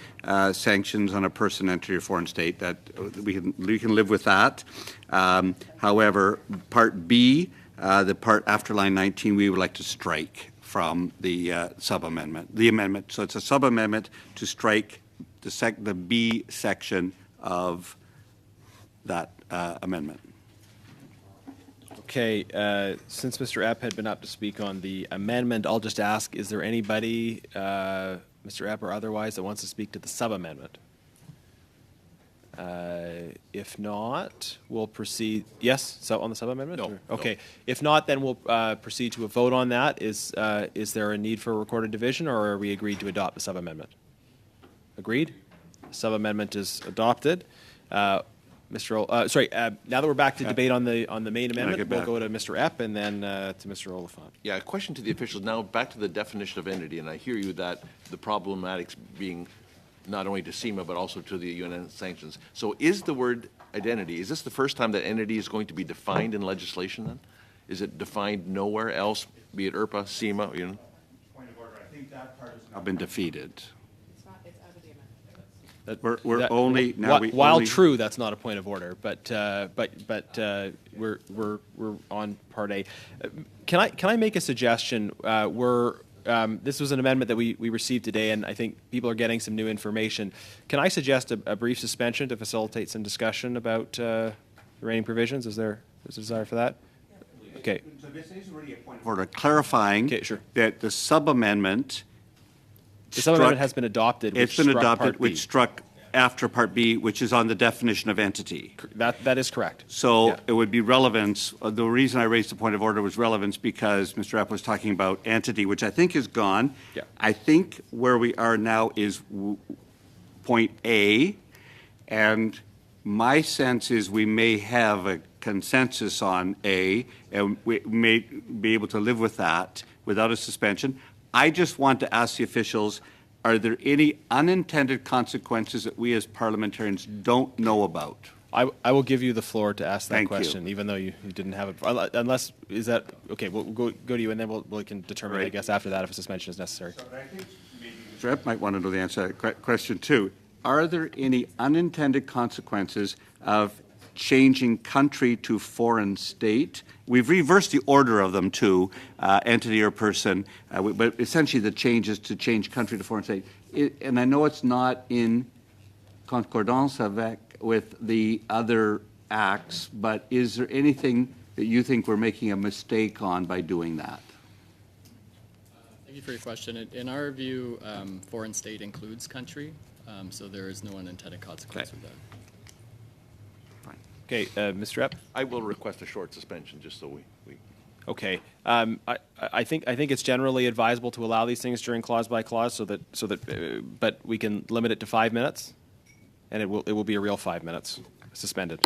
sanctions on a person, entity, or foreign state. That we can live with that. However, Part B, the part after line 19, we would like to strike from the sub-amendment, the amendment. So it's a sub-amendment to strike the B section of that amendment. Okay, since Mr. Epp had been up to speak on the amendment, I'll just ask, is there anybody, Mr. Epp or otherwise, that wants to speak to the sub-amendment? If not, we'll proceed. Yes, so on the sub-amendment? No. Okay, No. if not, then we'll proceed to a vote on that. Is there a need for a recorded division, or are we agreed to adopt the sub-amendment? Agreed? Sub-amendment is adopted. Now that we're back to debate on the main amendment, we'll go to Mr. Epp and then to Mr. Oliphant. Yeah, a question to the officials. Now, back to the definition of entity, and I hear you that the problematics being not only to CIMA but also to the UN sanctions. So is the word identity, is this the first time that entity is going to be defined in legislation then? Is it defined nowhere else, be it IRPA, CIMA, Point of order, I think that part has now been defeated. We're only now. While only, true, that's not a point of order, but we're on part A. Can I make a suggestion? This was an amendment that we received today, and I think people are getting some new information. Can I suggest a brief suspension to facilitate some discussion about the remaining provisions? Is there a desire for that? Okay. So this is really a point of order, clarifying that the sub-amendment. The sub-amendment has been adopted. It's been adopted, which struck after Part B, which is on the definition of entity. That is correct. So it would be relevance. The reason I raised the point of order was relevance because Mr. Rapp was talking about entity, which I think is gone. Yeah. I think where we are now is point A, and my sense is we may have a consensus on A, and we may be able to live with that without a suspension. I just want to ask the officials, are there any unintended consequences that we as parliamentarians don't know about? I will give you the floor to ask that Thank question, you. even though you didn't have it. Unless, is that, okay, we'll go to you, and then we can determine, I guess, after that if a suspension is necessary. So I think maybe Mr. Rep might want to know the answer to that question, too. Are there any unintended consequences of changing country to foreign state? We've reversed the order of them to entity or person, but essentially the change is to change country to foreign state. And I know it's not in concordance with the other acts, but is there anything that you think we're making a mistake on by doing that? Thank you for your question. In our view, foreign state includes country, so there is no unintended consequence with that. Okay, Mr. Epp? I will request a short suspension just so we Okay. I think it's generally advisable to allow these things during clause by clause, so that but we can limit it to 5 minutes, and it will be a real 5 minutes suspended.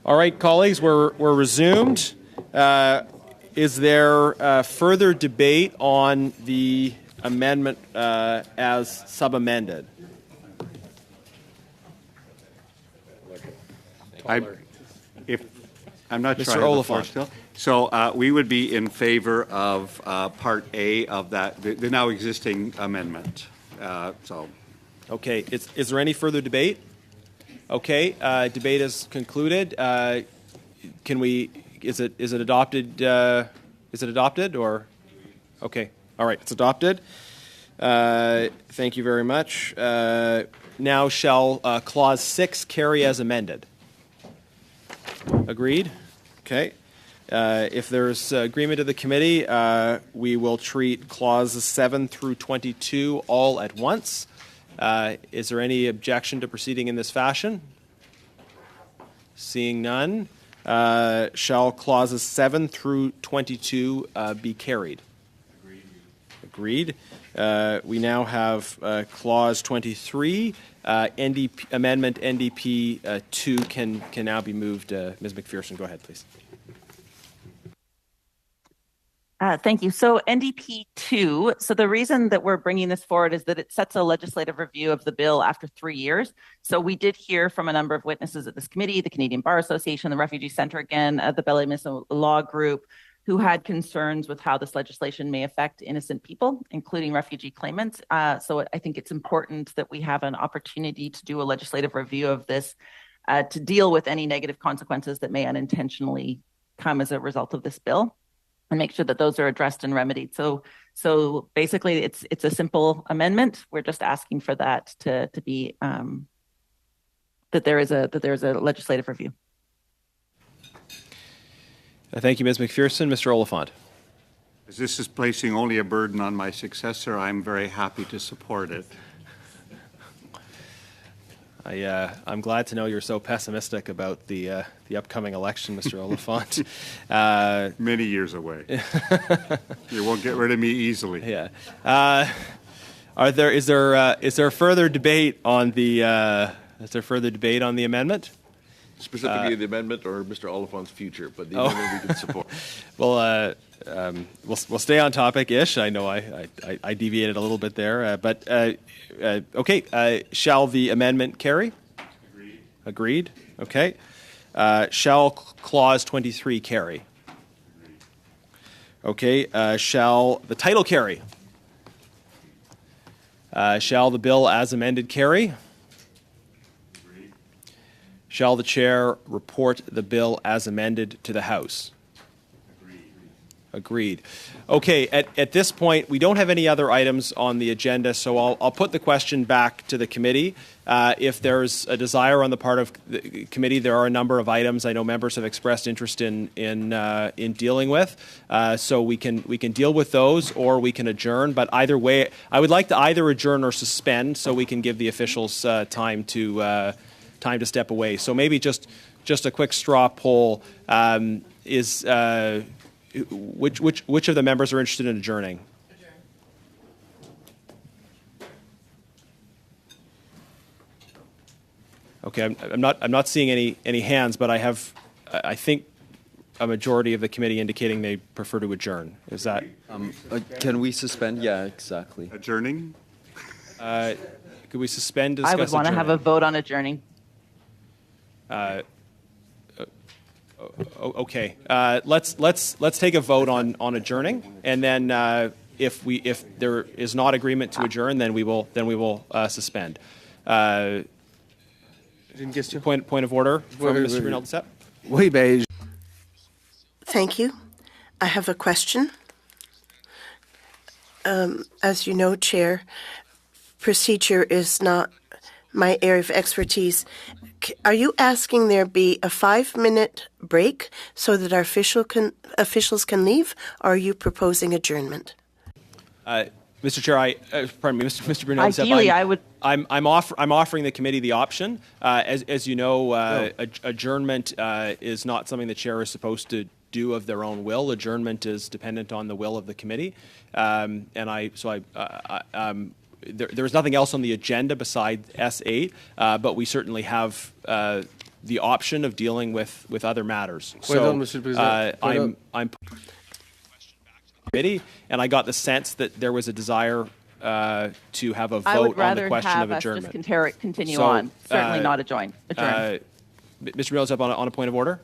All right, colleagues, we're resumed. Is there further debate on the amendment as sub-amended? I'm not Mr. sure I have the floor Oliphant. still. So we would be in favor of Part A of that, the now existing amendment. Okay, is there any further debate? Okay, debate is concluded. Is it adopted? Is it adopted or? Okay, all right, it's adopted. Thank you very much. Now shall Clause 6 carry as amended? Agreed? Okay. If there's agreement of the committee, we will treat clauses 7 through 22 all at once. Is there any objection to proceeding in this fashion? Seeing none, shall clauses 7 through 22 be carried? Agreed. We now have clause 23. Amendment NDP 2 can now be moved. Ms. McPherson, go ahead, please. Thank you. So NDP 2, so the reason that we're bringing this forward is that it sets a legislative review of the bill after 3 years. So we did hear from a number of witnesses at this committee, the Canadian Bar Association, the Refugee Centre again, the Belle Miss Law Group, who had concerns with how this legislation may affect innocent people, including refugee claimants. So I think it's important that we have an opportunity to do a legislative review of this to deal with any negative consequences that may unintentionally come as a result of this bill, and make sure that those are addressed and remedied. So basically, it's a simple amendment. We're just asking for that to be that there is a legislative review. Thank you, Ms. McPherson. Mr. Oliphant. As this is placing only a burden on my successor, I'm very happy to support it. I'm glad to know you're so pessimistic about the upcoming election, Mr. Oliphant. Many years away. You won't get rid of me easily. Yeah. Is there further debate on the amendment? Specifically the amendment or Mr. Oliphant's future, but the amendment we can support. Well, we'll stay on topic-ish. I know I deviated a little bit there, but okay. Shall the amendment carry? Agreed. Okay. Shall clause 23 carry? Okay. Shall the title carry? Shall the bill as amended carry? Shall the chair report the bill as amended to the House? Agreed. Okay, at this point, we don't have any other items on the agenda, so I'll put the question back to the committee. If there's a desire on the part of the committee, there are a number of items I know members have expressed interest in dealing with. So we can deal with those, or we can adjourn. But either way, I would like to either adjourn or suspend, so we can give the officials time to step away. So maybe just a quick straw poll is. Which of the members are interested in adjourning? Okay, I'm not seeing any hands, but I think a majority of the committee indicating they prefer to adjourn. Is that? Can we suspend? Yeah, exactly. Adjourning? Could we suspend? Discuss I would want to have a vote on adjourning. Okay, let's take a vote on adjourning, and then if there is not agreement to adjourn, then we will suspend. Point of order from Mr. Brunel-Duceppe. Thank you. I have a question. As you know, Chair, procedure is not my area of expertise. Are you asking there be a 5-minute break so that our officials can leave, or are you proposing adjournment? Mr. Chair, pardon me, Mr. Brunel-Duceppe. Ideally, I would. I'm offering the committee the option. As you know, adjournment is not something the chair is supposed to do of their own will. Adjournment is dependent on the will of the committee, there is nothing else on the agenda besides S8, but we certainly have the option of dealing with other matters. Well done, Mr. President. I'm committee, and I got the sense that there was a desire to have a I would vote on the rather question have of us adjournment. just continue So, on. Certainly not adjourn. Mr. Mills, up on a point of order.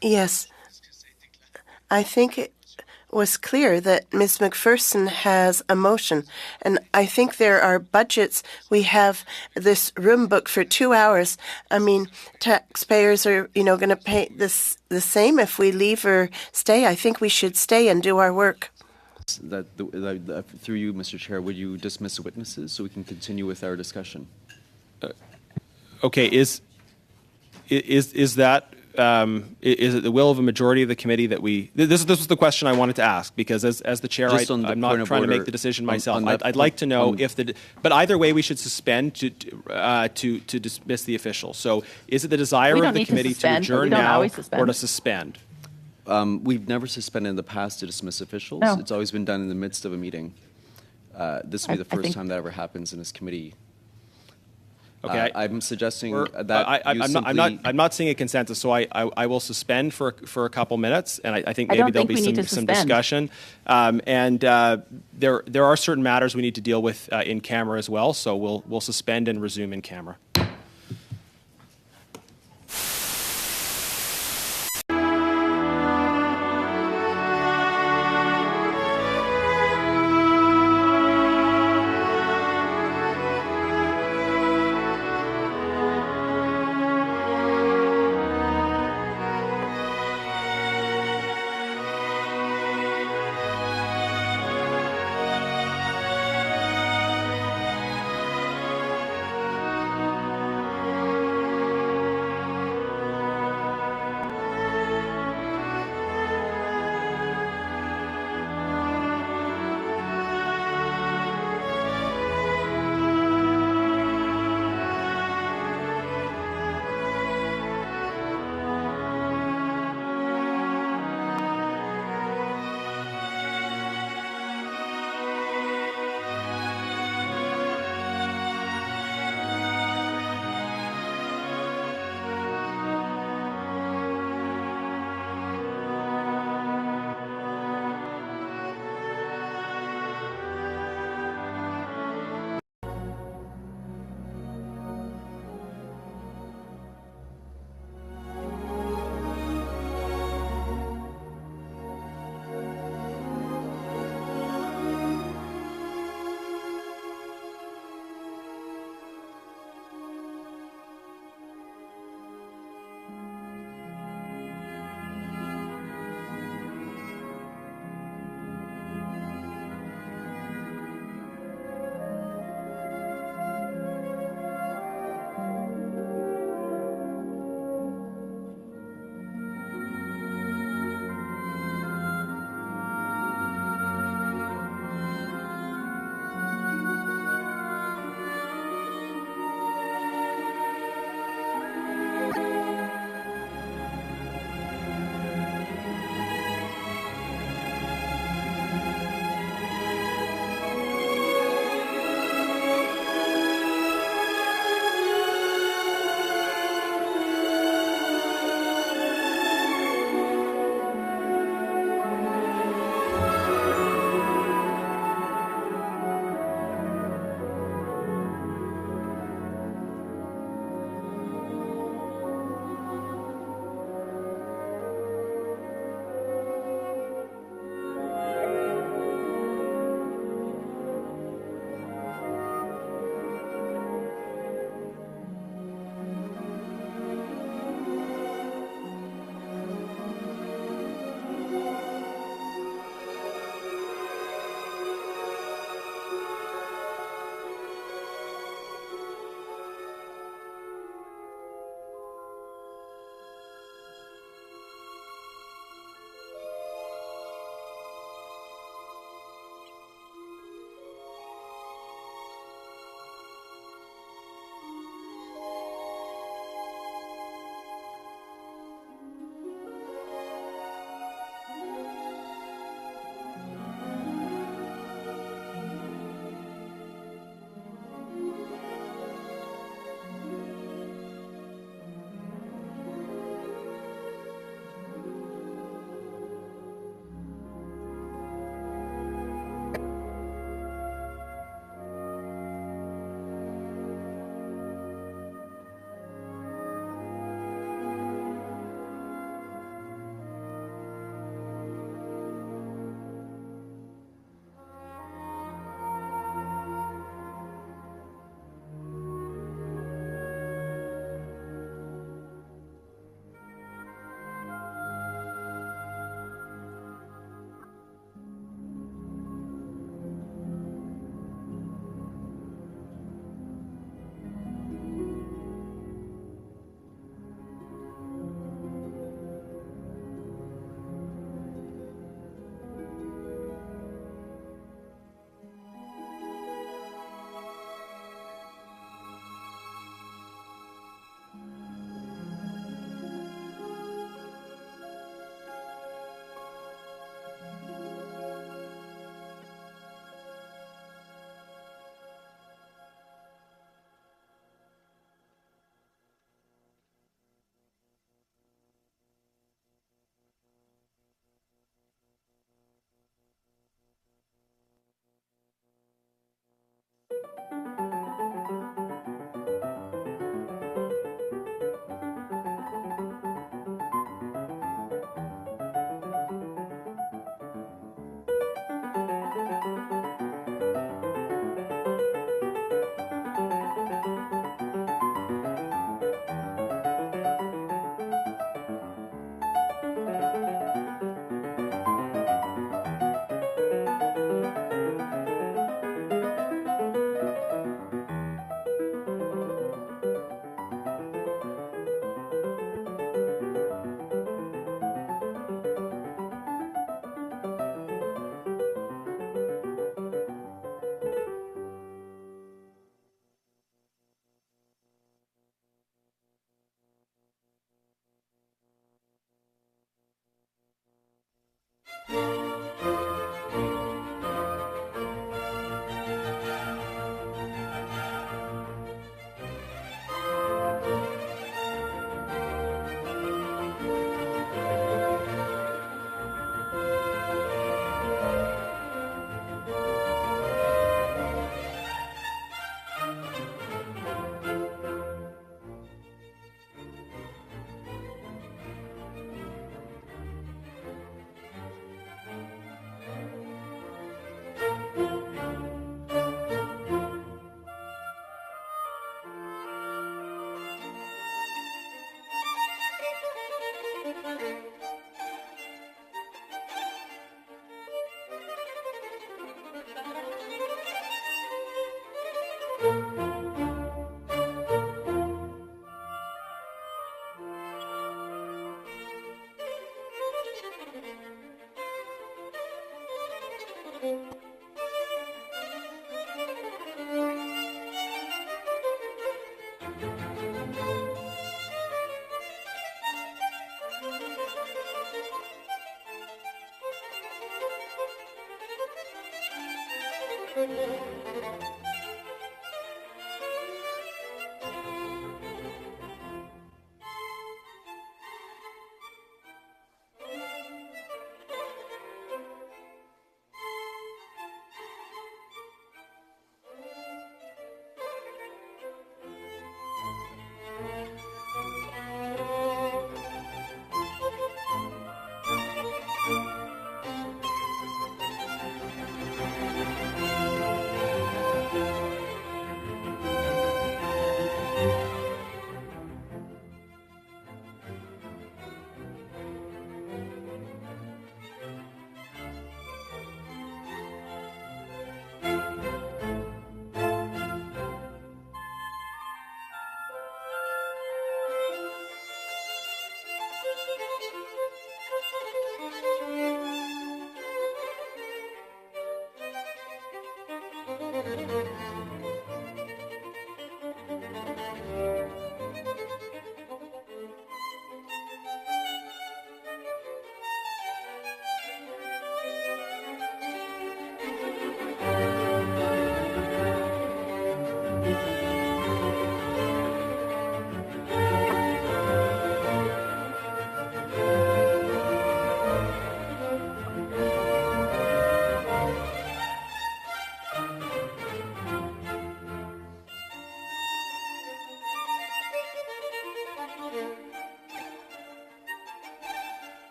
Yes. I think it was clear that Ms. McPherson has a motion, and I think there are budgets. We have this room booked for 2 hours. I mean, taxpayers are, going to pay this the same if we leave or stay. I think we should stay and do our work. Through you, Mr. Chair, would you dismiss the witnesses so we can continue with our discussion? Okay, is that is it the will of a majority of the committee that we? This was the question I wanted to ask, because as the chair, I'm not trying to make the decision myself. I'd like to know if but either way we should suspend to dismiss the official. So is it the desire of the committee to adjourn now or to suspend? We've never suspended in the past to dismiss officials. No. It's always been done in the midst of a meeting. This will be the first time that ever happens in this committee. Okay, I'm suggesting that I'm not seeing a consensus, so I will suspend for a couple minutes, and I think maybe there'll be some discussion. There are certain matters we need to deal with in camera as well, so we'll suspend and resume in camera.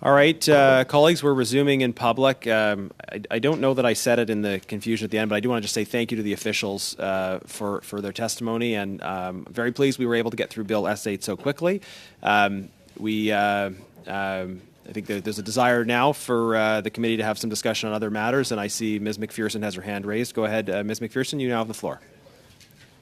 All right, colleagues, we're resuming in public. I don't know that I said it in the confusion at the end, but I do want to just say thank you to the officials for their testimony, and I'm very pleased we were able to get through Bill S8 so quickly. I think that there's a desire now for the committee to have some discussion on other matters, and I see Ms. McPherson has her hand raised. Go ahead, Ms. McPherson, you now have the floor.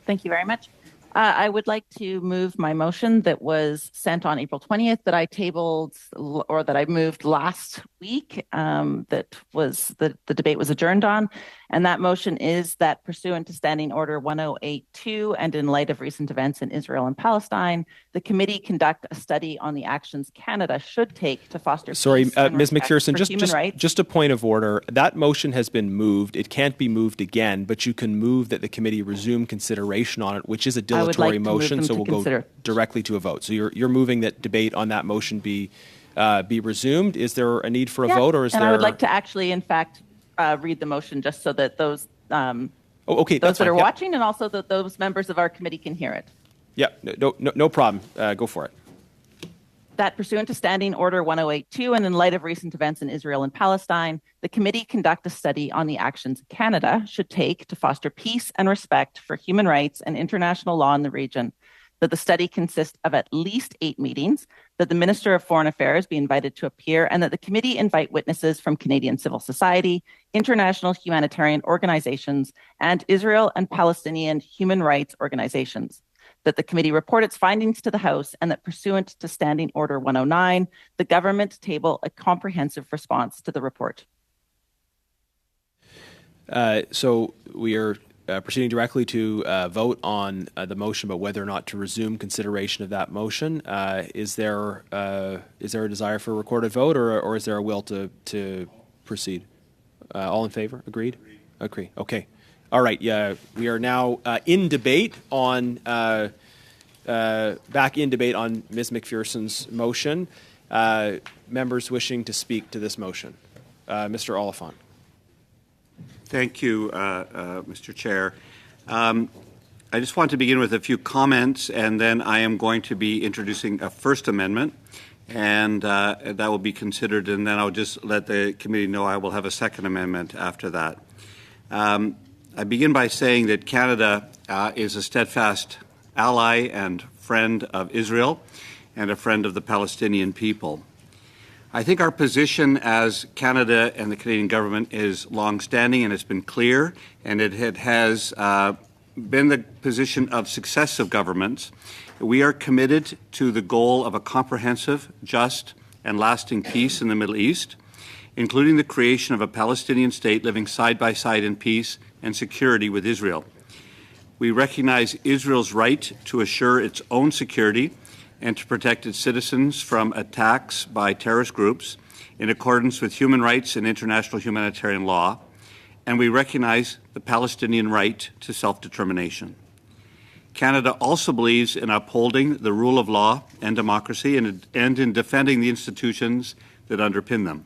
Thank you very much. I would like to move my motion that was sent on April 20th that I tabled or that I moved last week, that was the debate was adjourned on. And that motion is that pursuant to Standing Order 1082 and in light of recent events in Israel and Palestine, the committee conduct a study on the actions Canada should take to foster peace and Ms. respect McPherson, for human rights. just a point of order. That motion has been moved. It can't be moved again, but you can move that the committee resume consideration on it, which is a dilatory motion, so we'll go directly to a vote. So you're moving that debate on that motion be resumed. Is there a need for a vote, or is there? And I would like to actually, in fact, read the motion just so that those those that are watching and also that those members of our committee can hear it. Yeah, no problem. Go for it. That pursuant to Standing Order 1082 and in light of recent events in Israel and Palestine, the committee conduct a study on the actions Canada should take to foster peace and respect for human rights and international law in the region. That the study consists of at least 8 meetings, that the Minister of Foreign Affairs be invited to appear, and that the committee invite witnesses from Canadian civil society, international humanitarian organizations, and Israel and Palestinian human rights organizations. That the committee report its findings to the House, and that pursuant to Standing Order 109, the government table a comprehensive response to the report. So we are proceeding directly to vote on the motion about whether or not to resume consideration of that motion. Is there a desire for a recorded vote, or is there a will to proceed? All in favor? Agreed? Agree. Okay. All right. Yeah, we are now in debate on back in debate on Ms. McPherson's motion. Members wishing to speak to this motion, Mr. Oliphant. Thank you, Mr. Chair. I just want to begin with a few comments, and then I am going to be introducing a First Amendment, and that will be considered, and then I'll just let the committee know I will have a Second Amendment after that. I begin by saying that Canada is a steadfast ally and friend of Israel and a friend of the Palestinian people. I think our position as Canada and the Canadian government is long-standing, and it's been clear, and it has been the position of successive governments. We are committed to the goal of a comprehensive, just, and lasting peace in the Middle East, including the creation of a Palestinian state living side by side in peace and security with Israel. We recognize Israel's right to assure its own security and to protect its citizens from attacks by terrorist groups in accordance with human rights and international humanitarian law, and we recognize the Palestinian right to self-determination. Canada also believes in upholding the rule of law and democracy and in defending the institutions that underpin them.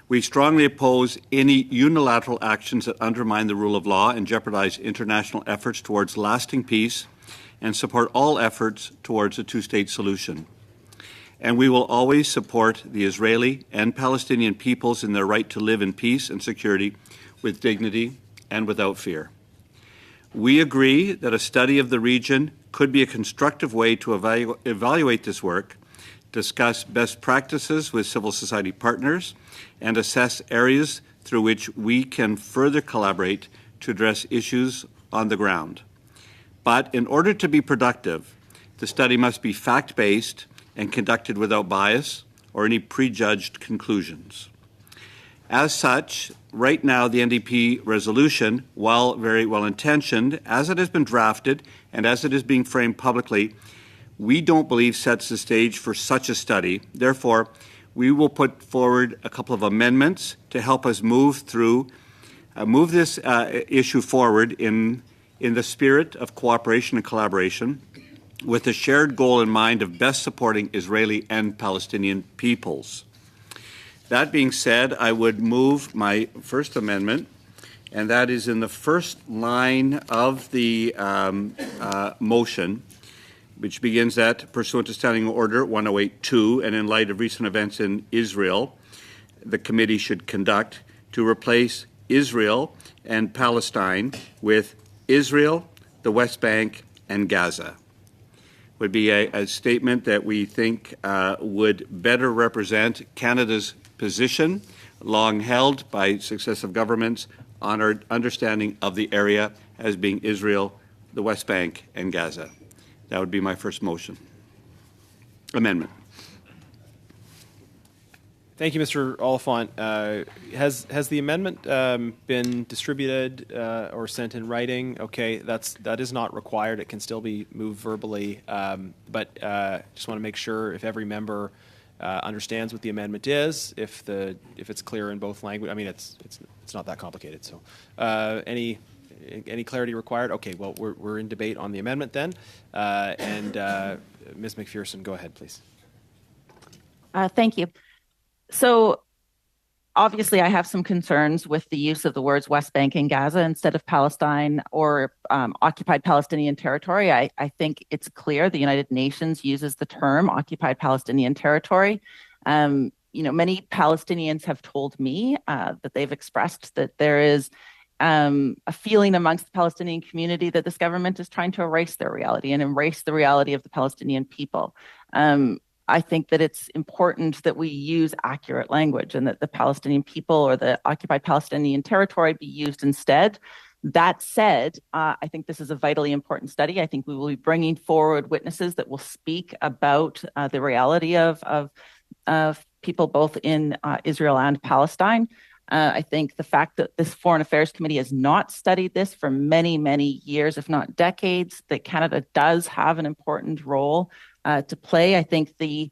We strongly oppose any unilateral actions that undermine the rule of law and jeopardize international efforts towards lasting peace and support all efforts towards a two-state solution. And we will always support the Israeli and Palestinian peoples in their right to live in peace and security with dignity and without fear. We agree that a study of the region could be a constructive way to evaluate this work, discuss best practices with civil society partners, and assess areas through which we can further collaborate to address issues on the ground. But in order to be productive, the study must be fact-based and conducted without bias or any prejudged conclusions. As such, right now the NDP resolution, while very well-intentioned, as it has been drafted and as it is being framed publicly, we don't believe sets the stage for such a study. Therefore, we will put forward a couple of amendments to help us move this issue forward in the spirit of cooperation and collaboration, with a shared goal in mind of best supporting Israeli and Palestinian peoples. That being said, I would move my first amendment, and that is in the first line of the motion, which begins that, pursuant to Standing Order 108.2, and in light of recent events in Israel, the committee should conduct, to replace Israel and Palestine with Israel, the West Bank, and Gaza. Would be a statement that we think would better represent Canada's position, long held by successive governments, on our understanding of the area as being Israel, the West Bank, and Gaza. That would be my first amendment. Thank you, Mr. Oliphant. Has the amendment been distributed or sent in writing? Okay, that is not required. It can still be moved verbally, but just want to make sure if every member understands what the amendment is, if it's clear in both language. I mean, it's not that complicated. So, any clarity required? Okay, well, we're in debate on the amendment then, and Ms. McPherson, go ahead, please. Thank you. So obviously I have some concerns with the use of the words West Bank and Gaza instead of Palestine or occupied Palestinian territory. I think it's clear the United Nations uses the term occupied Palestinian territory. Many Palestinians have told me that they've expressed that there is a feeling amongst the Palestinian community that this government is trying to erase their reality and erase the reality of the Palestinian people. I think that it's important that we use accurate language and that the Palestinian people or the occupied Palestinian territory be used instead. That said, I think this is a vitally important study. I think we will be bringing forward witnesses that will speak about the reality of people both in Israel and Palestine. I think the fact that this Foreign Affairs Committee has not studied this for many, many years, if not decades, that Canada does have an important role to play. I think the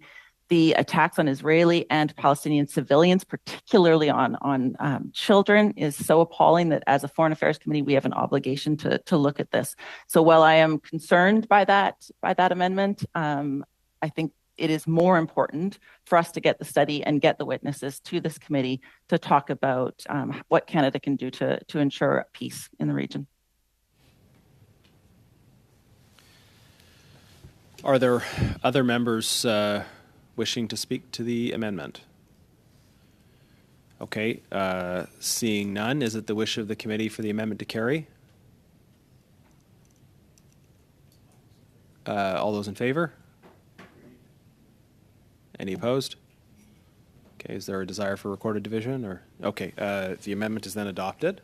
attacks on Israeli and Palestinian civilians, particularly on children, is so appalling that as a Foreign Affairs Committee, we have an obligation to look at this. So while I am concerned by that amendment, I think it is more important for us to get the study and get the witnesses to this committee to talk about what Canada can do to ensure peace in the region. Are there other members wishing to speak to the amendment? Okay, seeing none, is it the wish of the committee for the amendment to carry? All those in favor? Any opposed? Okay, is there a desire for recorded division, or? Okay, the amendment is then adopted.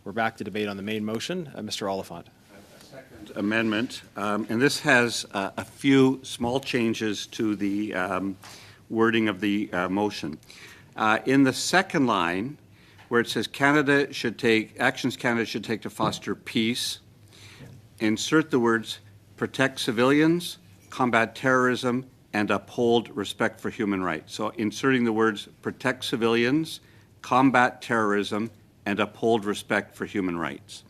We're back to debate on the main motion. Mr. Oliphant. Amendment, and this has a few small changes to the wording of the motion. In the second line, where it says actions Canada should take to foster peace, insert the words protect civilians, combat terrorism, and uphold respect for human rights. So inserting the words protect civilians, combat terrorism, and uphold respect for human rights.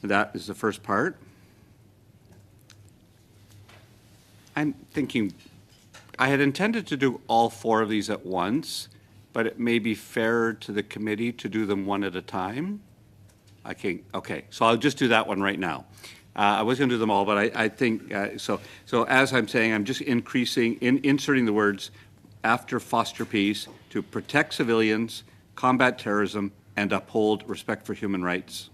That is the first part. I'm thinking, I had intended to do all four of these at once, but it may be fairer to the committee to do them one at a time. Okay, so I'll just do that one right now. I was going to do them all, but I think, so as I'm saying, I'm just inserting the words after foster peace to protect civilians, combat terrorism, and uphold respect for human rights.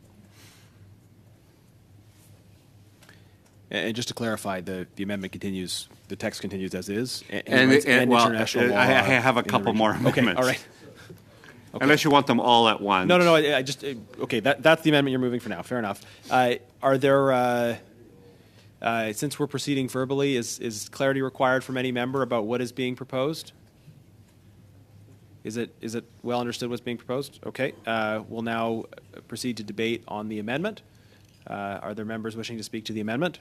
And just to clarify, the amendment continues, the text continues as is, And international law. I have a couple more amendments. Okay, all right. Okay. Unless you want them all at once. No. I just okay. That's the amendment you're moving for now. Fair enough. Are there, since we're proceeding verbally, is clarity required from any member about what is being proposed? Is it well understood what's being proposed? Okay. We'll now proceed to debate on the amendment. Are there members wishing to speak to the amendment?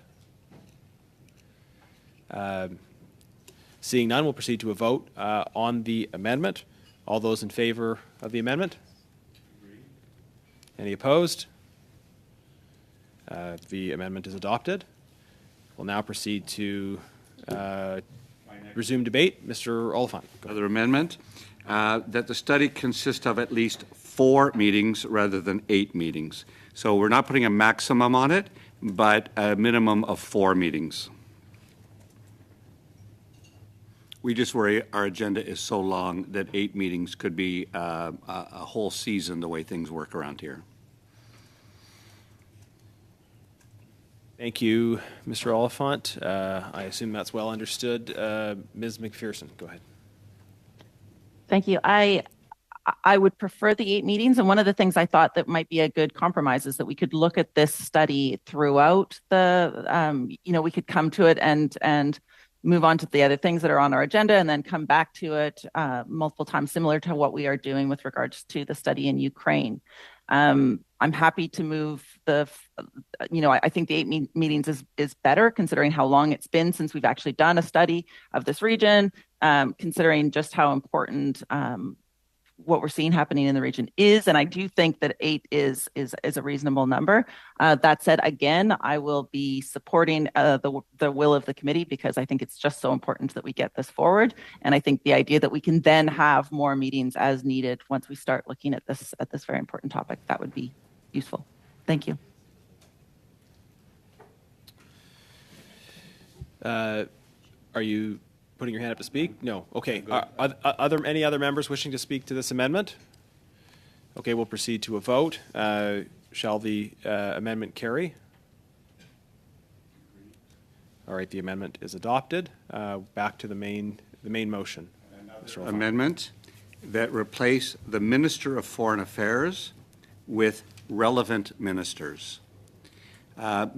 Seeing none, we'll proceed to a vote on the amendment. All those in favor of the amendment? Any opposed? The amendment is adopted. We'll now proceed to resume debate. Mr. Oliphant. Other amendment, that the study consist of at least 4 meetings rather than 8 meetings. So we're not putting a maximum on it, but a minimum of 4 meetings. We just worry our agenda is so long that 8 meetings could be a whole season the way things work around here. Thank you, Mr. Oliphant. I assume that's well understood. Ms. McPherson, go ahead. Thank you. I would prefer the 8 meetings. And one of the things I thought that might be a good compromise is that we could look at this study throughout the, we could come to it and move on to the other things that are on our agenda and then come back to it multiple times, similar to what we are doing with regards to the study in Ukraine. I'm happy to move I think the 8 meetings is better considering how long it's been since we've actually done a study of this region, considering just how important what we're seeing happening in the region is. And I do think that 8 is a reasonable number. That said, again, I will be supporting the will of the committee because I think it's just so important that we get this forward. And I think the idea that we can then have more meetings as needed once we start looking at this very important topic, that would be useful. Thank you. Are you putting your hand up to speak? No. Okay. Are there any other members wishing to speak to this amendment? Okay, we'll proceed to a vote. Shall the amendment carry? All right, the amendment is adopted. Back to the main motion. Amendment that replace the Minister of Foreign Affairs with relevant ministers.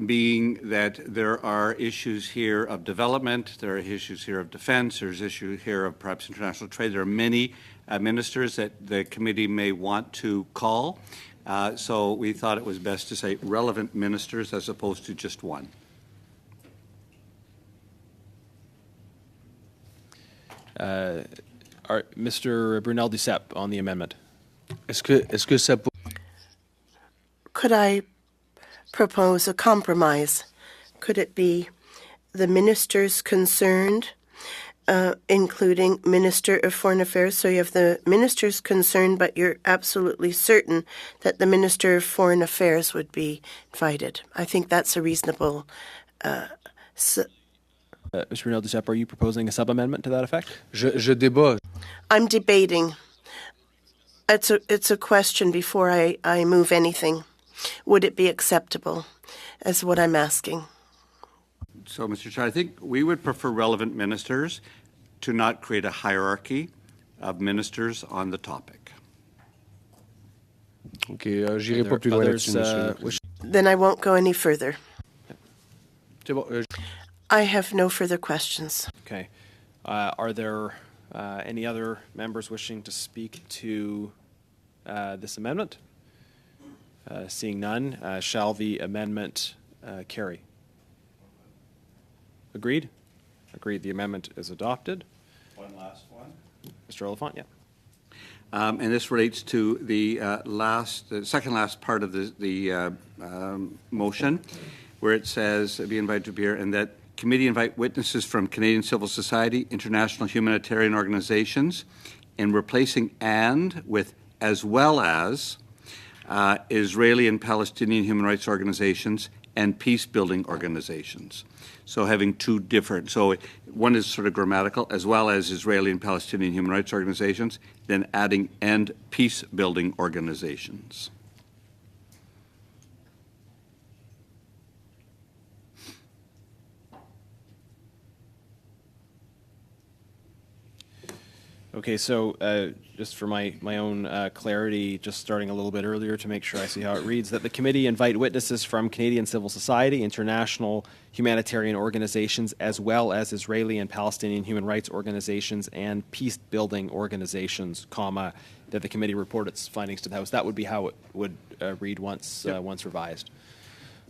Being that there are issues here of development, there are issues here of defense, there's issues here of perhaps international trade. There are many ministers that the committee may want to call. So we thought it was best to say relevant ministers as opposed to just one. Mr. Brunel Duceppe on the amendment. Could I propose a compromise? Could it be the ministers concerned, including Minister of Foreign Affairs? So you have the ministers concerned, but you're absolutely certain that the Minister of Foreign Affairs would be invited. I think that's a reasonable. Mr. Brunel Duceppe, are you proposing a sub-amendment to that effect? I'm debating. It's a question before I move anything. Would it be acceptable, is what I'm asking. So, Mr. Chair, I think we would prefer relevant ministers. to not create a hierarchy of ministers on the topic. OK, j'irai Are pas there plus loin others, là-dessus, monsieur. Then I won't go any further. C'est bon, I have no further questions. Okay. Are there any other members wishing to speak to this amendment? Seeing none, shall the amendment carry? Agreed? Agreed. The amendment is adopted. One last one. Mr. Oliphant, yeah. And this relates to the second last part of the motion, where it says, be invited to appear, and that committee invite witnesses from Canadian civil society, international humanitarian organizations, and replacing "and" with "as well as" Israeli and Palestinian human rights organizations and peace-building organizations. So having two different, so one is sort of grammatical, as well as Israeli and Palestinian human rights organizations, then adding "and peace-building organizations." Okay, so just for my own clarity, just starting a little bit earlier to make sure I see how it reads, that the committee invite witnesses from Canadian civil society, international humanitarian organizations, as well as Israeli and Palestinian human rights organizations and peace-building organizations, comma, that the committee report its findings to the House. That would be how it would read once revised.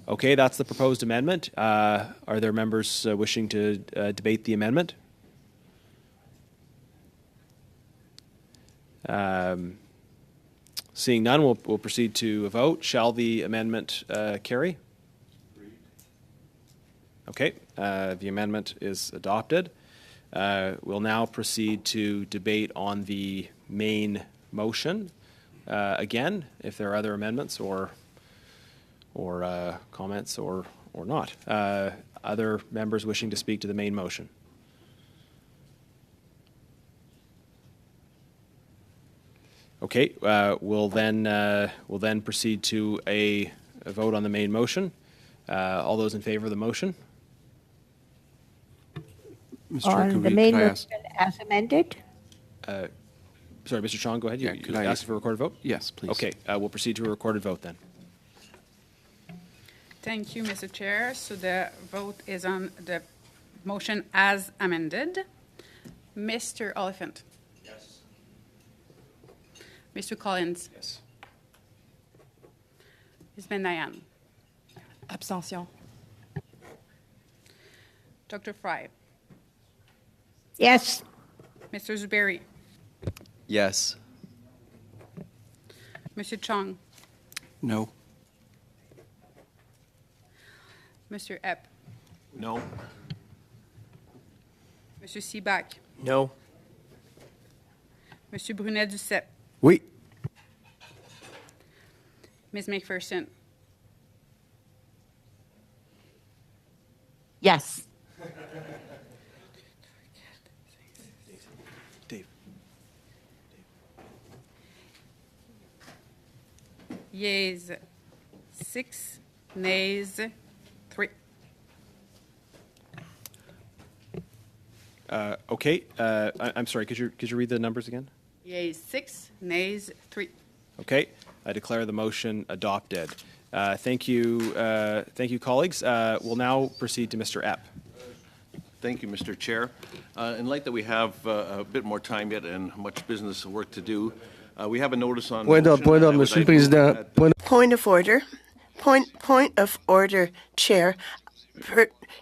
Okay, that's the proposed amendment. Are there members wishing to debate the amendment? Seeing none, we'll proceed to a vote. Shall the amendment carry? Okay, the amendment is adopted. We'll now proceed to debate on the main motion. Again, if there are other amendments or comments or not. Other members wishing to speak to the main motion? Okay, we'll then proceed to a vote on the main motion. All those in favor of the motion? Mr. Chair, On the main motion as amended? Sorry, Mr. Chong, go ahead. Yeah, You could I asked for a recorded vote? Yes, please. Okay, we'll proceed to a recorded vote then. Thank you, Mr. Chair. So the vote is on the motion as amended. Mr. Oliphant? Yes. Mr. Collins? Yes. Ms. Bendayan? Abstention. Dr. Fry? Yes. Mr. Zuberi? Yes. Mr. Chong? No. Mr. Epp? No. Mr. Seaback? No. Mr. Brunet-Duceppe? Oui. Ms. McPherson? Yes. Dave. Yeas 6, nays 3. Okay, I'm sorry, could you read the numbers again? Yeas 6, nays 3. Okay, I declare the motion adopted. Thank you, colleagues. We'll now proceed to Mr. Epp. Thank you, Mr. Chair. In light that we have a bit more time yet and much business work to do, we have a notice on. Point up, Monsieur le Président. Point of order. Point of order, Chair.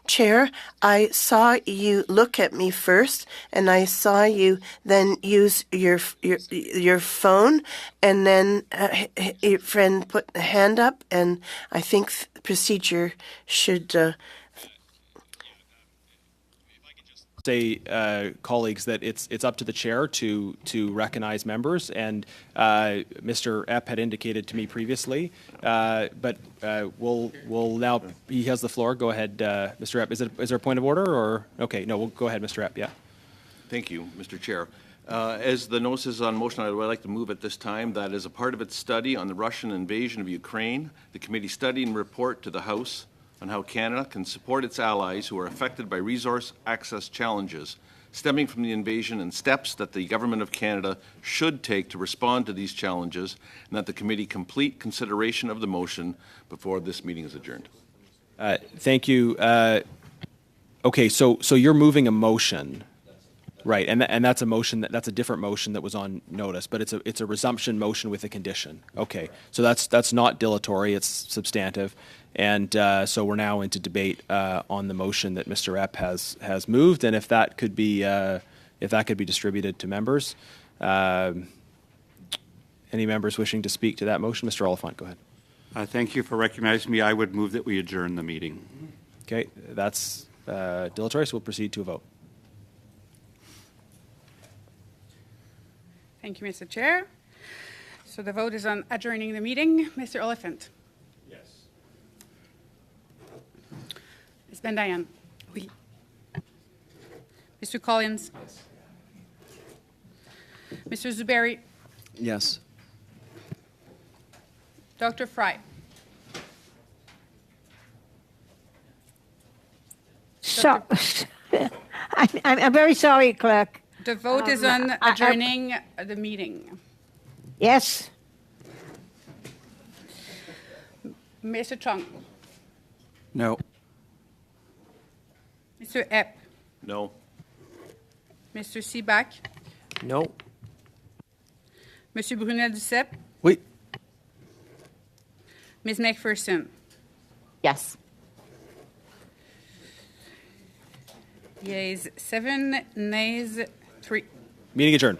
Chair, I saw you look at me first, and I saw you then use your phone, and then your friend put the hand up, and I think the procedure should. Say, colleagues, that it's up to the chair to recognize members, and Mr. Epp had indicated to me previously, but we'll now. He has the floor. Go ahead, Mr. Epp. Is there a point of order or okay? No, we'll go ahead, Mr. Epp. Yeah. Thank you, Mr. Chair. As the notice is on motion, I would like to move at this time that as a part of its study on the Russian invasion of Ukraine, the committee study and report to the House on how Canada can support its allies who are affected by resource access challenges stemming from the invasion and steps that the Government of Canada should take to respond to these challenges, and that the committee complete consideration of the motion before this meeting is adjourned. Thank you. Okay, so you're moving a motion, right? And that's a motion that's a different motion that was on notice, but it's a resumption motion with a condition. Okay, so that's not dilatory; it's substantive, and so we're now into debate on the motion that Mr. Epp has moved, and if that could be distributed to members. Any members wishing to speak to that motion? Mr. Oliphant, go ahead. Thank you for recognizing me. I would move that we adjourn the meeting. Okay, that's dilatory, so we'll proceed to a vote. Thank you, Mr. Chair. So the vote is on adjourning the meeting. Mr. Oliphant? Yes. Ms. Bendayan? Oui. Mr. Collins? Yes. Mr. Zuberi? Yes. Dr. Fry? So, I'm very sorry, Clerk. The vote is on adjourning the meeting. Yes. Mr. Chung? No. Mr. Epp? No. Mr. Seaback? No. Monsieur Brunel-Duceppe? Oui. Ms. McPherson? Yes. Yeas 7, nays 3. Meeting adjourned.